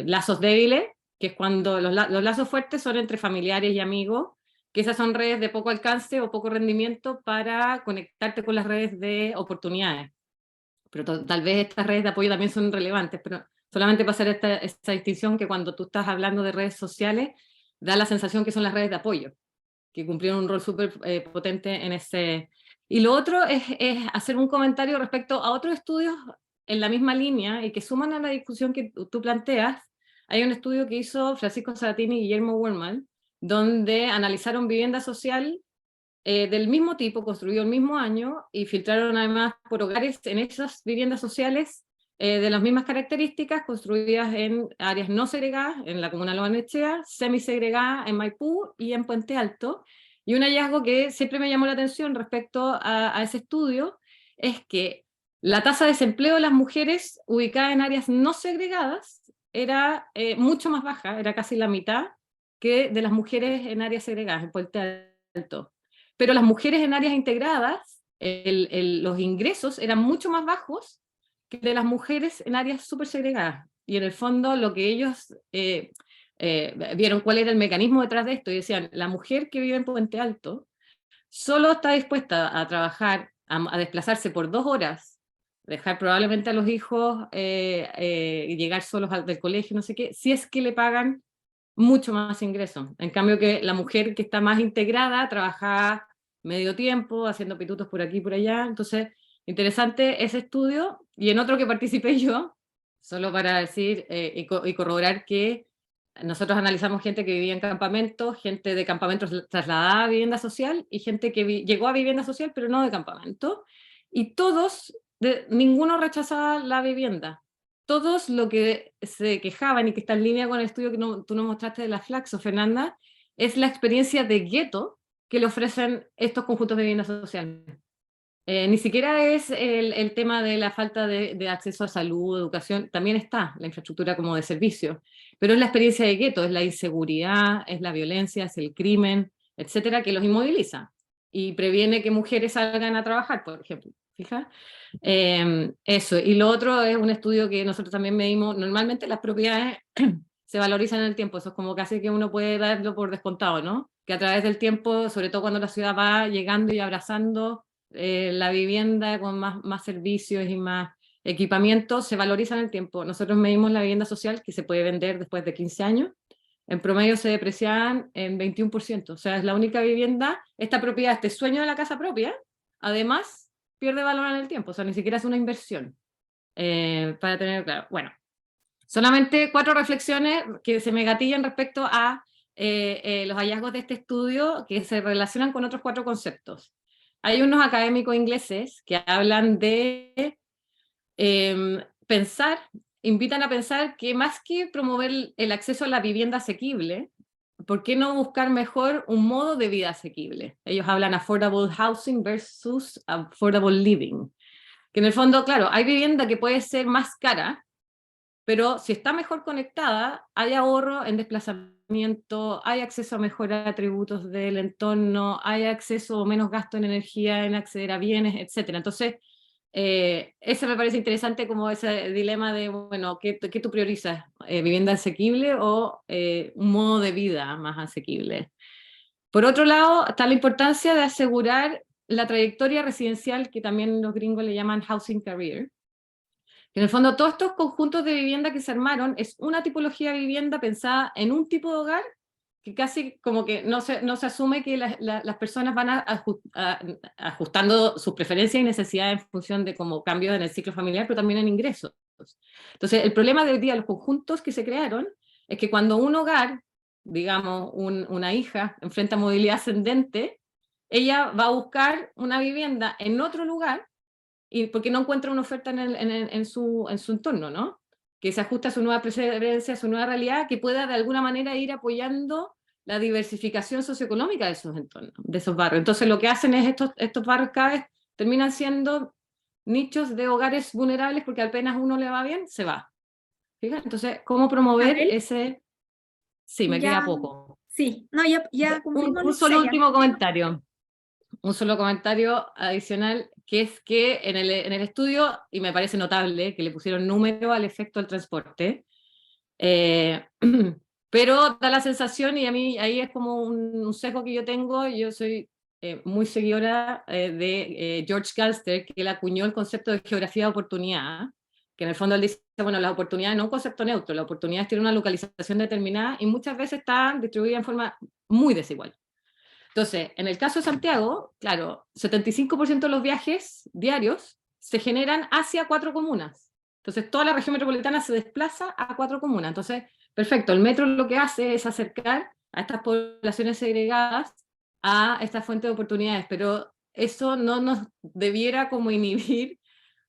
lazos débiles, que es cuando los lazos fuertes son entre familiares y amigos, que esas son redes de poco alcance o poco rendimiento para conectarte con las redes de oportunidades. Pero tal vez estas redes de apoyo también son relevantes, pero solamente para hacer esta distinción, que cuando tú estás hablando de redes sociales, da la sensación que son las redes de apoyo, que cumplieron un rol súper potente en ese... Y lo otro es hacer un comentario respecto a otros estudios en la misma línea y que suman a la discusión que tú planteas. Hay un estudio que hizo Francisco Sabatini y Guillermo Wurman, donde analizaron vivienda social del mismo tipo, construido el mismo año, y filtraron además por hogares en esas viviendas sociales de las mismas características, construidas en áreas no segregadas, en la comuna de Lobarnechea, semisegregadas en Maipú y en Puente Alto. Y un hallazgo que siempre me llamó la atención respecto a ese estudio es que la tasa de desempleo de las mujeres ubicadas en áreas no segregadas era mucho más baja, era casi la mitad que de las mujeres en áreas segregadas, en Puente Alto. Pero las mujeres en áreas integradas, los ingresos eran mucho más bajos que de las mujeres en áreas súper segregadas. Y en el fondo lo que ellos vieron cuál era el mecanismo detrás de esto, y decían, la mujer que vive en Puente Alto solo está dispuesta a trabajar, a desplazarse por 2 horas, dejar probablemente a los hijos y llegar solos del colegio, no sé qué, si es que le pagan mucho más ingresos. En cambio que la mujer que está más integrada trabaja medio tiempo, haciendo pitutos por aquí y por allá. Entonces, interesante ese estudio. Y en otro que participé yo, solo para decir y corroborar que nosotros analizamos gente que vivía en campamentos, gente de campamentos trasladada a vivienda social y gente que llegó a vivienda social pero no de campamento. Y todos, ninguno rechazaba la vivienda. Todos lo que se quejaban y que está en línea con el estudio que tú nos mostraste de la Flaxo, Fernanda, es la experiencia de gueto que le ofrecen estos conjuntos de vivienda social. Ni siquiera es el tema de la falta de acceso a salud, educación, también está la infraestructura como de servicio, pero es la experiencia de gueto, es la inseguridad, es la violencia, es el crimen, etcétera, que los inmoviliza y previene que mujeres salgan a trabajar, por ejemplo. ¿Fija? Eso, y lo otro es un estudio que nosotros también medimos, normalmente las propiedades se valorizan en el tiempo, eso es como casi que uno puede darlo por descontado, ¿no? Que a través del tiempo, sobre todo cuando la ciudad va llegando y abrazando la vivienda con más servicios y más equipamiento, se valoriza en el tiempo. Nosotros medimos la vivienda social que se puede vender después de 15 años, en promedio se depreciaban en 21%, o sea, es la única vivienda, esta propiedad, este sueño de la casa propia, además pierde valor en el tiempo, o sea, ni siquiera es una inversión, para tener claro. Bueno, solamente 4 reflexiones que se me gatillan respecto a los hallazgos de este estudio que se relacionan con otros 4 conceptos. Hay unos académicos ingleses que hablan de pensar, invitan a pensar que más que promover el acceso a la vivienda asequible, ¿por qué no buscar mejor un modo de vida asequible? Ellos hablan affordable housing versus affordable living. Que en el fondo, claro, hay vivienda que puede ser más cara, pero si está mejor conectada, hay ahorro en desplazamiento, hay acceso a mejores atributos del entorno, hay acceso o menos gasto en energía, en acceder a bienes, etc. Entonces, ese me parece interesante como ese dilema de, bueno, ¿qué tú priorizas? ¿Vivienda asequible o un modo de vida más asequible? Por otro lado, está la importancia de asegurar la trayectoria residencial, que también los gringos le llaman housing career. En el fondo, todos estos conjuntos de vivienda que se armaron es una tipología de vivienda pensada en un tipo de hogar que casi como que no se asume que las personas van ajustando sus preferencias y necesidades en función de como cambios en el ciclo familiar, pero también en ingresos. Entonces, el problema de hoy día, los conjuntos que se crearon, es que cuando un hogar, digamos, una hija, enfrenta movilidad ascendente, ella va a buscar una vivienda en otro lugar y porque no encuentra una oferta en su entorno, ¿no? Que se ajusta a su nueva preferencia, a su nueva realidad, que pueda de alguna manera ir apoyando la diversificación socioeconómica de esos entornos, de esos barrios. Entonces lo que hacen es estos barrios cada vez terminan siendo nichos de hogares vulnerables porque apenas uno le va bien, se va. Fíjate, entonces, ¿cómo promover ese...? Sí, me queda poco.
Sí, no, ya cumplimos
Un solo último comentario. Un solo comentario adicional, que es que en el estudio, y me parece notable, que le pusieron número al efecto del transporte, pero da la sensación, y a mí ahí es como un sesgo que yo tengo, yo soy muy seguidora de George Galster, que él acuñó el concepto de geografía de oportunidad, que en el fondo él dice, bueno, las oportunidades no es un concepto neutro, las oportunidades tienen una localización determinada y muchas veces están distribuidas en forma muy desigual. Entonces, en el caso de Santiago, claro, 75% de los viajes diarios se generan hacia 4 comunas. Entonces, toda la región metropolitana se desplaza a 4 comunas. Entonces, perfecto, el metro lo que hace es acercar a estas poblaciones segregadas a esta fuente de oportunidades, pero eso no nos debiera como inhibir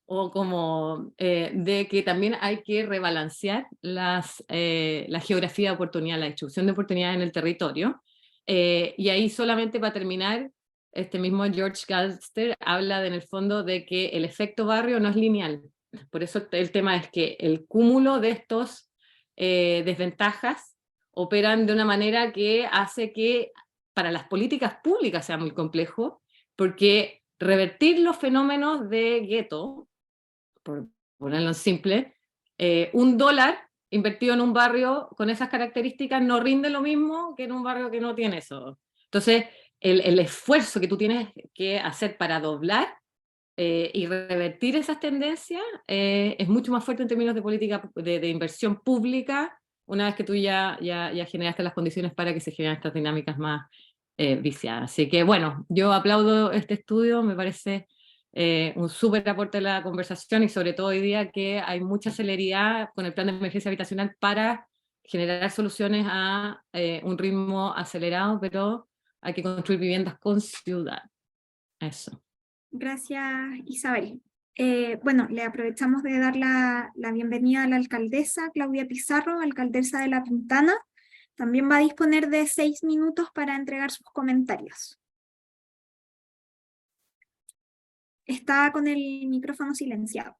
o como de que también hay que rebalancear la geografía de oportunidad, la distribución de oportunidades en el territorio. Y ahí solamente para terminar, este mismo George Galster habla en el fondo de que el efecto barrio no es lineal. Por eso el tema es que el cúmulo de estos desventajas operan de una manera que hace que para las políticas públicas sea muy complejo, porque revertir los fenómenos de gueto, por ponerlo en simple, $1 invertido en un barrio con esas características no rinde lo mismo que en un barrio que no tiene eso. Entonces, el esfuerzo que tú tienes que hacer para doblar y revertir esas tendencias es mucho más fuerte en términos de política de inversión pública, una vez que tú ya generaste las condiciones para que se generen estas dinámicas más viciadas. Así que bueno, yo aplaudo este estudio, me parece un súper aporte a la conversación, y sobre todo hoy día que hay mucha celeridad con el plan de emergencia habitacional para generar soluciones a un ritmo acelerado, pero hay que construir viviendas con ciudad. Eso.
Gracias, Isabel. Bueno, le aprovechamos de dar la bienvenida a la alcaldesa Claudia Pizarro, alcaldesa de La Pintana. También va a disponer de 6 minutos para entregar sus comentarios. Está con el micrófono silenciado.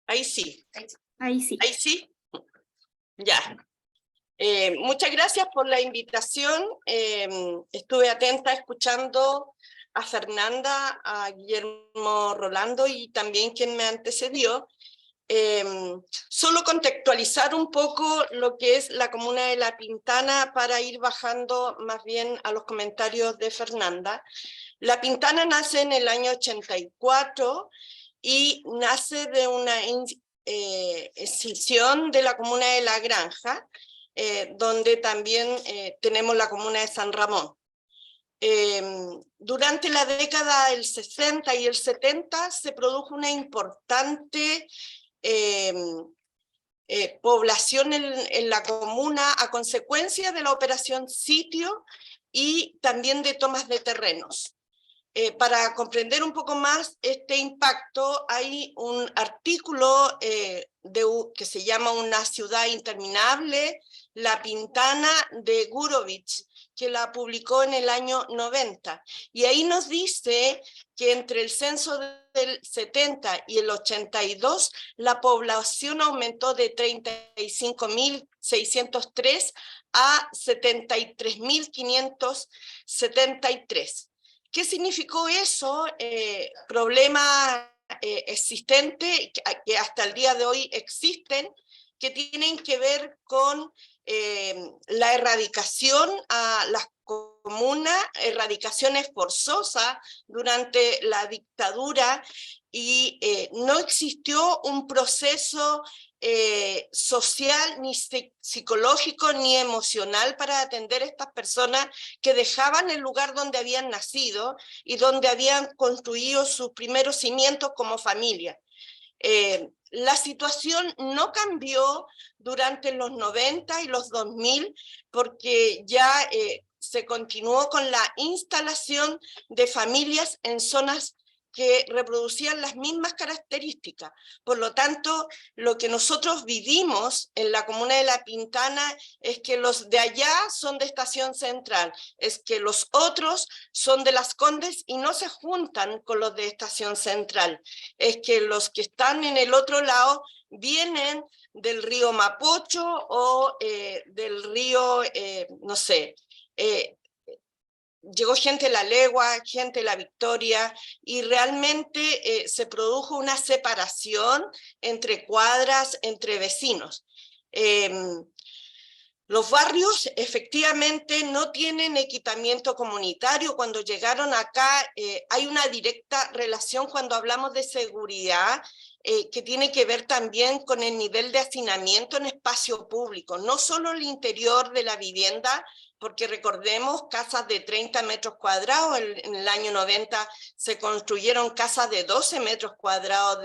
Ahí sí.
Ahí sí.
Ahí sí. Ya. Muchas gracias por la invitación. Estuve atenta escuchando a Fernanda, a Guillermo Rolando y también quien me antecedió. Solo contextualizar un poco lo que es la comuna de La Pintana para ir bajando más bien a los comentarios de Fernanda. La Pintana nace en el año 84 y nace de una escisión de la comuna de La Granja, donde también tenemos la comuna de San Ramón. Durante la década del 60 y el 70 se produjo una importante población en la comuna a consecuencia de la operación Sitio y también de tomas de terrenos. Para comprender un poco más este impacto, hay un artículo que se llama Una ciudad interminable, La Pintana, de Gurovich, que la publicó en el año 90. Y ahí nos dice que entre el censo del 70 y el 82, la población aumentó de 35.603 a 73.573. ¿Qué significó eso? Problemas existentes que hasta el día de hoy existen, que tienen que ver con la erradicación a las comunas, erradicaciones forzosas durante la dictadura, y no existió un proceso social, ni psicológico, ni emocional para atender a estas personas que dejaban el lugar donde habían nacido y donde habían construido sus primeros cimientos como familia. La situación no cambió durante los 90 y los 2000 porque ya se continuó con la instalación de familias en zonas que reproducían las mismas características. Por lo tanto, lo que nosotros vivimos en la comuna de La Pintana es que los de allá son de Estación Central, es que los otros son de Las Condes y no se juntan con los de Estación Central, es que los que están en el otro lado vienen del río Mapocho o del río, no sé, llegó gente de La Legua, gente de La Victoria, y realmente se produjo una separación entre cuadras, entre vecinos. Los barrios efectivamente no tienen equipamiento comunitario. Cuando llegaron acá hay una directa relación cuando hablamos de seguridad que tiene que ver también con el nivel de hacinamiento en espacio público, no solo el interior de la vivienda, porque recordemos casas de 30 metros cuadrados, en el año 90 se construyeron casas de 12 metros cuadrados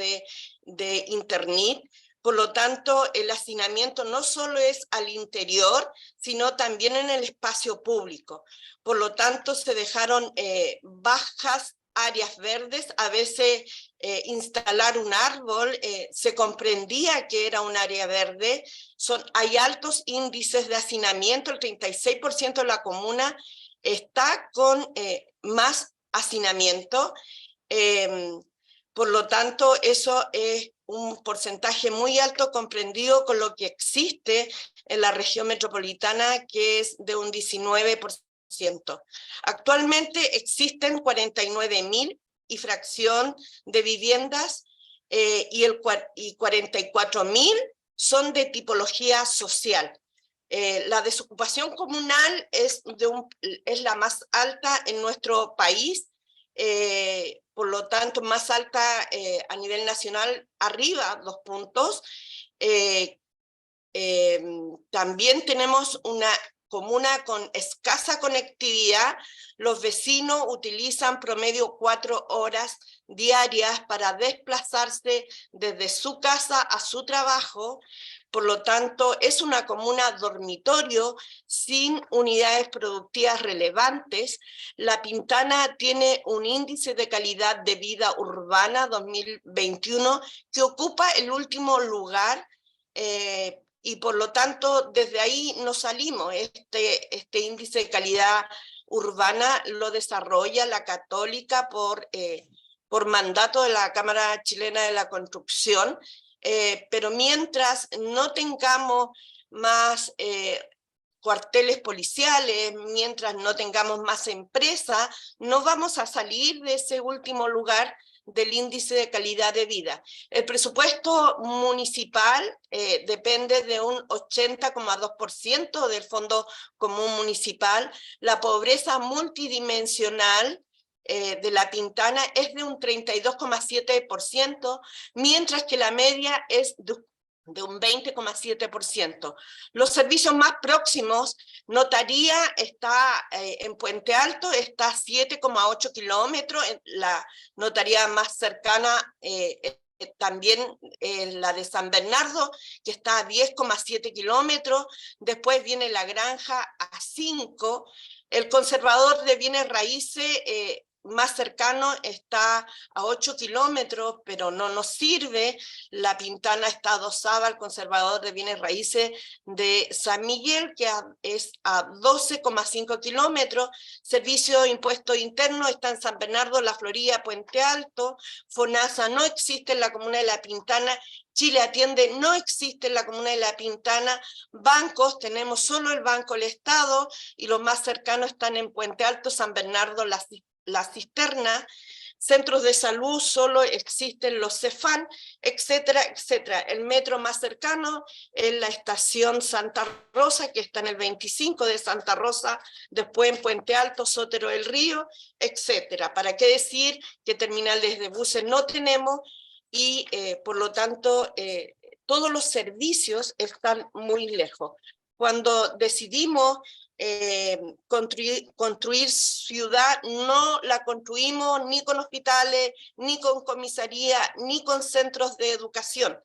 de internet, Por lo tanto, el hacinamiento no solo es al interior, sino también en el espacio público. Por lo tanto, se dejaron bajas áreas verdes, a veces instalar un árbol se comprendía que era un área verde. Hay altos índices de hacinamiento, el 36% de la comuna está con más hacinamiento. Por lo tanto, eso es un porcentaje muy alto comprendido con lo que existe en la región metropolitana, que es de un 19%. Actualmente existen 49.000 y fracción de viviendas y 44.000 son de tipología social. La desocupación comunal es la más alta en nuestro país, por lo tanto más alta a nivel nacional, arriba 2 puntos. También tenemos una comuna con escasa conectividad. Los vecinos utilizan promedio 4 horas diarias para desplazarse desde su casa a su trabajo. Por lo tanto, es una comuna dormitorio sin unidades productivas relevantes. La Pintana tiene un índice de calidad de vida urbana 2021 que ocupa el último lugar, y por lo tanto desde ahí no salimos. Este índice de calidad urbana lo desarrolla la Católica por mandato de la Cámara Chilena de la Construcción, pero mientras no tengamos más cuarteles policiales, mientras no tengamos más empresas, no vamos a salir de ese último lugar del índice de calidad de vida. El presupuesto municipal depende de un 80,2% del Fondo Común Municipal. La pobreza multidimensional de la Pintana es de un 32,7%, mientras que la media es de un 20,7%. Los servicios más próximos, notaría está en Puente Alto, está a 7,8 kilómetros, la notaría más cercana también la de San Bernardo, que está a 10,7 kilómetros, después viene la Granja a 5, el conservador de bienes raíces más cercano está a 8 kilómetros, pero no nos sirve. La Pintana está adosada al conservador de bienes raíces de San Miguel, que es a 12,5 kilómetros. Servicio de impuesto interno está en San Bernardo, La Florida, Puente Alto. FONASA no existe en la comuna de La Pintana. Chile Atiende no existe en la comuna de La Pintana. Bancos, tenemos solo el Banco del Estado, y los más cercanos están en Puente Alto, San Bernardo, La Cisterna. Centros de salud solo existen los CEFAN, etcétera, etcétera. El metro más cercano es la estación Santa Rosa, que está en el 25 de Santa Rosa, después en Puente Alto, Sotero del Río, etcétera. ¿Para qué decir que terminales de buses no tenemos? Y por lo tanto todos los servicios están muy lejos. Cuando decidimos construir ciudad, no la construimos ni con hospitales, ni con comisaría, ni con centros de educación.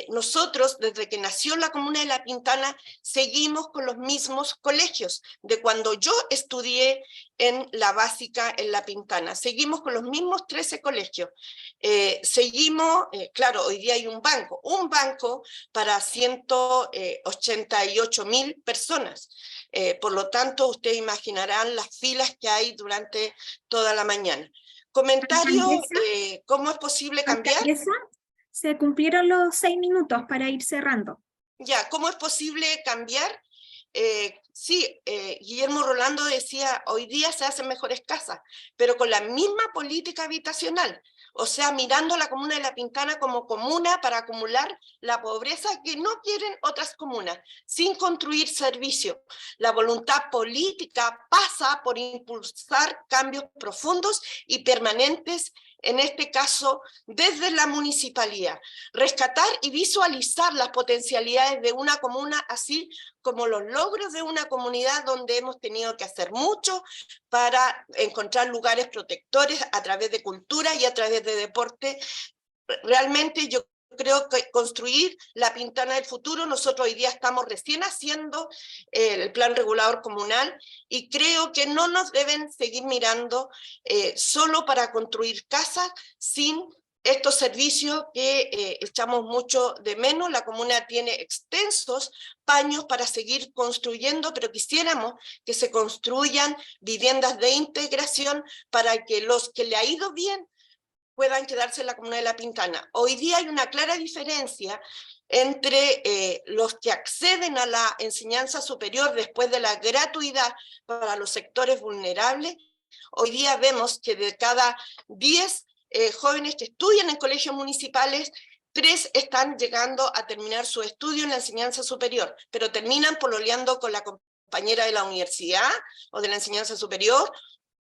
Nosotros, desde que nació la comuna de La Pintana, seguimos con los mismos colegios de cuando yo estudié en la básica en La Pintana. Seguimos con los mismos 13 colegios. Seguimos, claro, hoy día hay un banco para 188.000 personas. Por lo tanto, ustedes imaginarán las filas que hay durante toda la mañana. Comentario, ¿cómo es posible cambiar?
Se cumplieron los 6 minutos para ir cerrando.
Ya, ¿cómo es posible cambiar? Sí, Guillermo Rolando decía, hoy día se hacen mejores casas, pero con la misma política habitacional. O sea, mirando a la comuna de La Pintana como comuna para acumular la pobreza que no quieren otras comunas, sin construir servicios. La voluntad política pasa por impulsar cambios profundos y permanentes, en este caso desde la municipalidad. Rescatar y visualizar las potencialidades de una comuna, así como los logros de una comunidad donde hemos tenido que hacer mucho para encontrar lugares protectores a través de cultura y a través de deporte. Realmente yo creo que construir la Pintana del futuro, nosotros hoy día estamos recién haciendo el plan regulador comunal y creo que no nos deben seguir mirando solo para construir casas sin estos servicios que echamos mucho de menos. La comuna tiene extensos paños para seguir construyendo, pero quisiéramos que se construyan viviendas de integración para que los que le ha ido bien puedan quedarse en la comuna de La Pintana. Hoy día hay una clara diferencia entre los que acceden a la enseñanza superior después de la gratuidad para los sectores vulnerables. Hoy día vemos que de cada 10 jóvenes que estudian en colegios municipales, 3 están llegando a terminar su estudio en la enseñanza superior, pero terminan pololeando con la compañera de la universidad o de la enseñanza superior,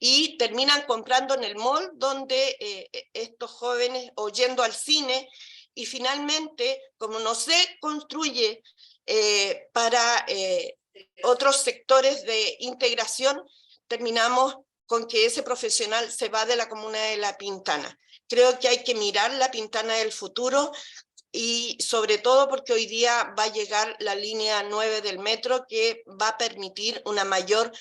y terminan comprando en el mall donde estos jóvenes, o yendo al cine, y finalmente, como no se construye para otros sectores de integración, terminamos con que ese profesional se va de la comuna de La Pintana. Creo que hay que mirar La Pintana del futuro, y sobre todo porque hoy día va a llegar la línea 9 del metro, que va a permitir una mayor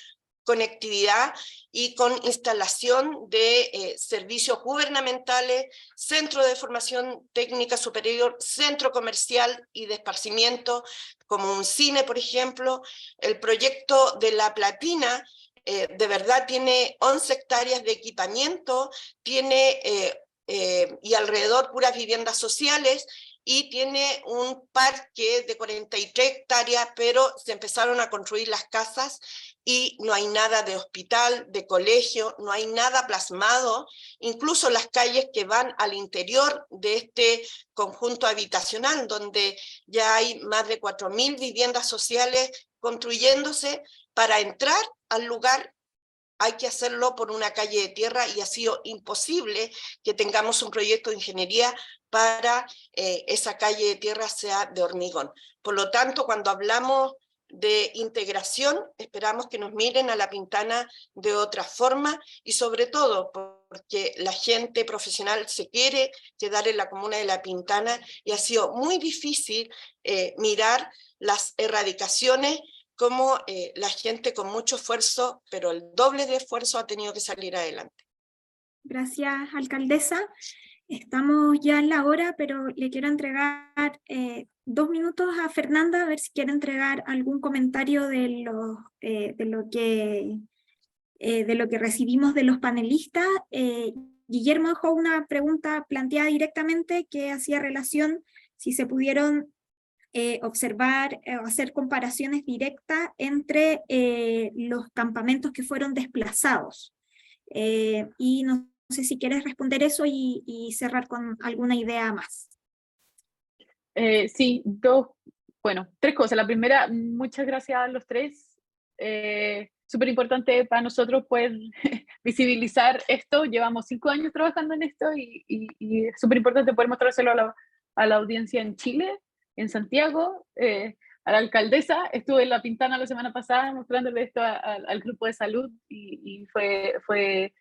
conectividad y con instalación de servicios gubernamentales, centro de formación técnica superior, centro comercial y de esparcimiento, como un cine, por ejemplo. El proyecto de La Platina de verdad tiene 11 hectáreas de equipamiento, tiene y alrededor puras viviendas sociales, y tiene un parque de 43 hectáreas, pero se empezaron a construir las casas y no hay nada de hospital, de colegio, no hay nada plasmado. Incluso las calles que van al interior de este conjunto habitacional, donde ya hay más de 4.000 viviendas sociales construyéndose, para entrar al lugar hay que hacerlo por una calle de tierra, y ha sido imposible que tengamos un proyecto de ingeniería para esa calle de tierra sea de hormigón. Por lo tanto, cuando hablamos de integración, esperamos que nos miren a La Pintana de otra forma, y sobre todo porque la gente profesional se quiere quedar en la comuna de La Pintana, y ha sido muy difícil mirar las erradicaciones, como la gente con mucho esfuerzo, pero el doble de esfuerzo, ha tenido que salir adelante.
Gracias, alcaldesa. Estamos ya en la hora, pero le quiero entregar 2 minutos a Fernanda, a ver si quiere entregar algún comentario de lo que recibimos de los panelistas. Guillermo dejó una pregunta planteada directamente que hacía relación si se pudieron observar o hacer comparaciones directas entre los campamentos que fueron desplazados. Y no sé si quieres responder eso y cerrar con alguna idea más.
Sí, tres cosas. La primera, muchas gracias a los tres. Súper importante para nosotros poder visibilizar esto. Llevamos 5 años trabajando en esto, y es súper importante poder mostrárselo a la audiencia en Chile, en Santiago. A la alcaldesa, estuve en La Pintana la semana pasada mostrándole esto al grupo de salud, y fue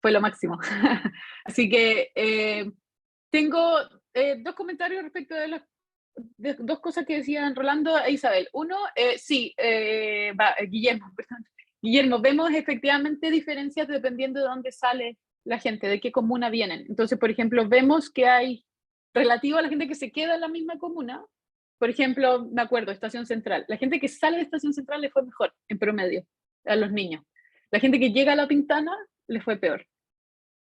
lo máximo. Así que tengo 2 comentarios respecto de 2 cosas que decían Rolando e Isabel. Uno, Guillermo, vemos efectivamente diferencias dependiendo de dónde sale la gente, de qué comuna vienen. Entonces, por ejemplo, vemos que hay, relativo a la gente que se queda en la misma comuna, por ejemplo, me acuerdo, Estación Central. La gente que sale de Estación Central le fue mejor, en promedio, a los niños. La gente que llega a La Pintana le fue peor.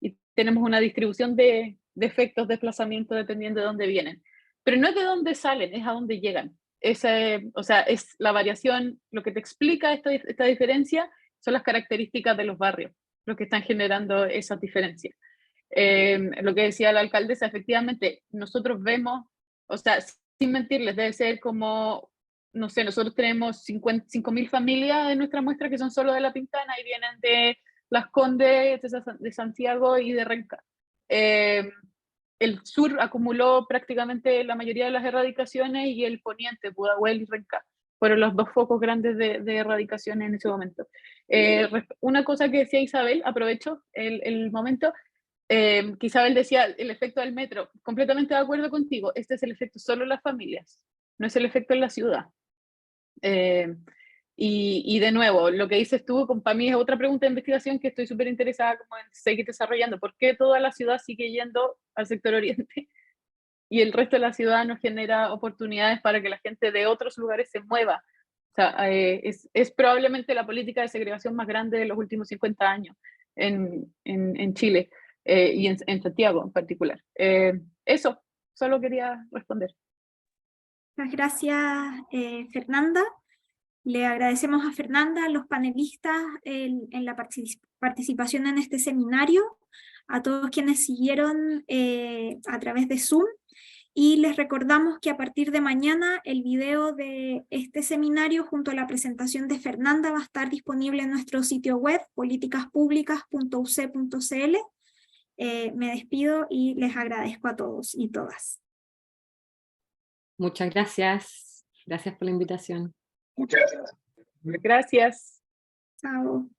Y tenemos una distribución de efectos, desplazamiento, dependiendo de dónde vienen. Pero no es de dónde salen, es a dónde llegan. O sea, es la variación, lo que te explica esta diferencia son las características de los barrios, lo que están generando esas diferencias. Lo que decía la alcaldesa, efectivamente, nosotros vemos, o sea, sin mentirles, debe ser como, no sé, nosotros tenemos 5.000 familias en nuestra muestra que son solo de La Pintana y vienen de Las Condes, de Santiago y de Renca. El sur acumuló prácticamente la mayoría de las erradicaciones, y el poniente, Pudahuel y Renca, fueron los 2 focos grandes de erradicación en ese momento. Una cosa que decía Isabel, aprovecho el momento, que Isabel decía, el efecto del metro, completamente de acuerdo contigo, este es el efecto solo en las familias, no es el efecto en la ciudad. Y de nuevo, lo que dices tú, para mí es otra pregunta de investigación que estoy súper interesada como en seguir desarrollando. ¿Por qué toda la ciudad sigue yendo al sector oriente y el resto de la ciudad no genera oportunidades para que la gente de otros lugares se mueva? O sea, es probablemente la política de segregación más grande de los últimos 50 años en Chile y en Santiago en particular. Eso, solo quería responder.
Muchas gracias, Fernanda. Le agradecemos a Fernanda, a los panelistas en la participación en este seminario, a todos quienes siguieron a través de Zoom, y les recordamos que a partir de mañana el video de este seminario junto a la presentación de Fernanda va a estar disponible en nuestro sitio web politicaspublicas.uc.cl. Me despido y les agradezco a todos y todas.
Muchas gracias. Gracias por la invitación.
Muchas gracias.
Gracias.
Chao.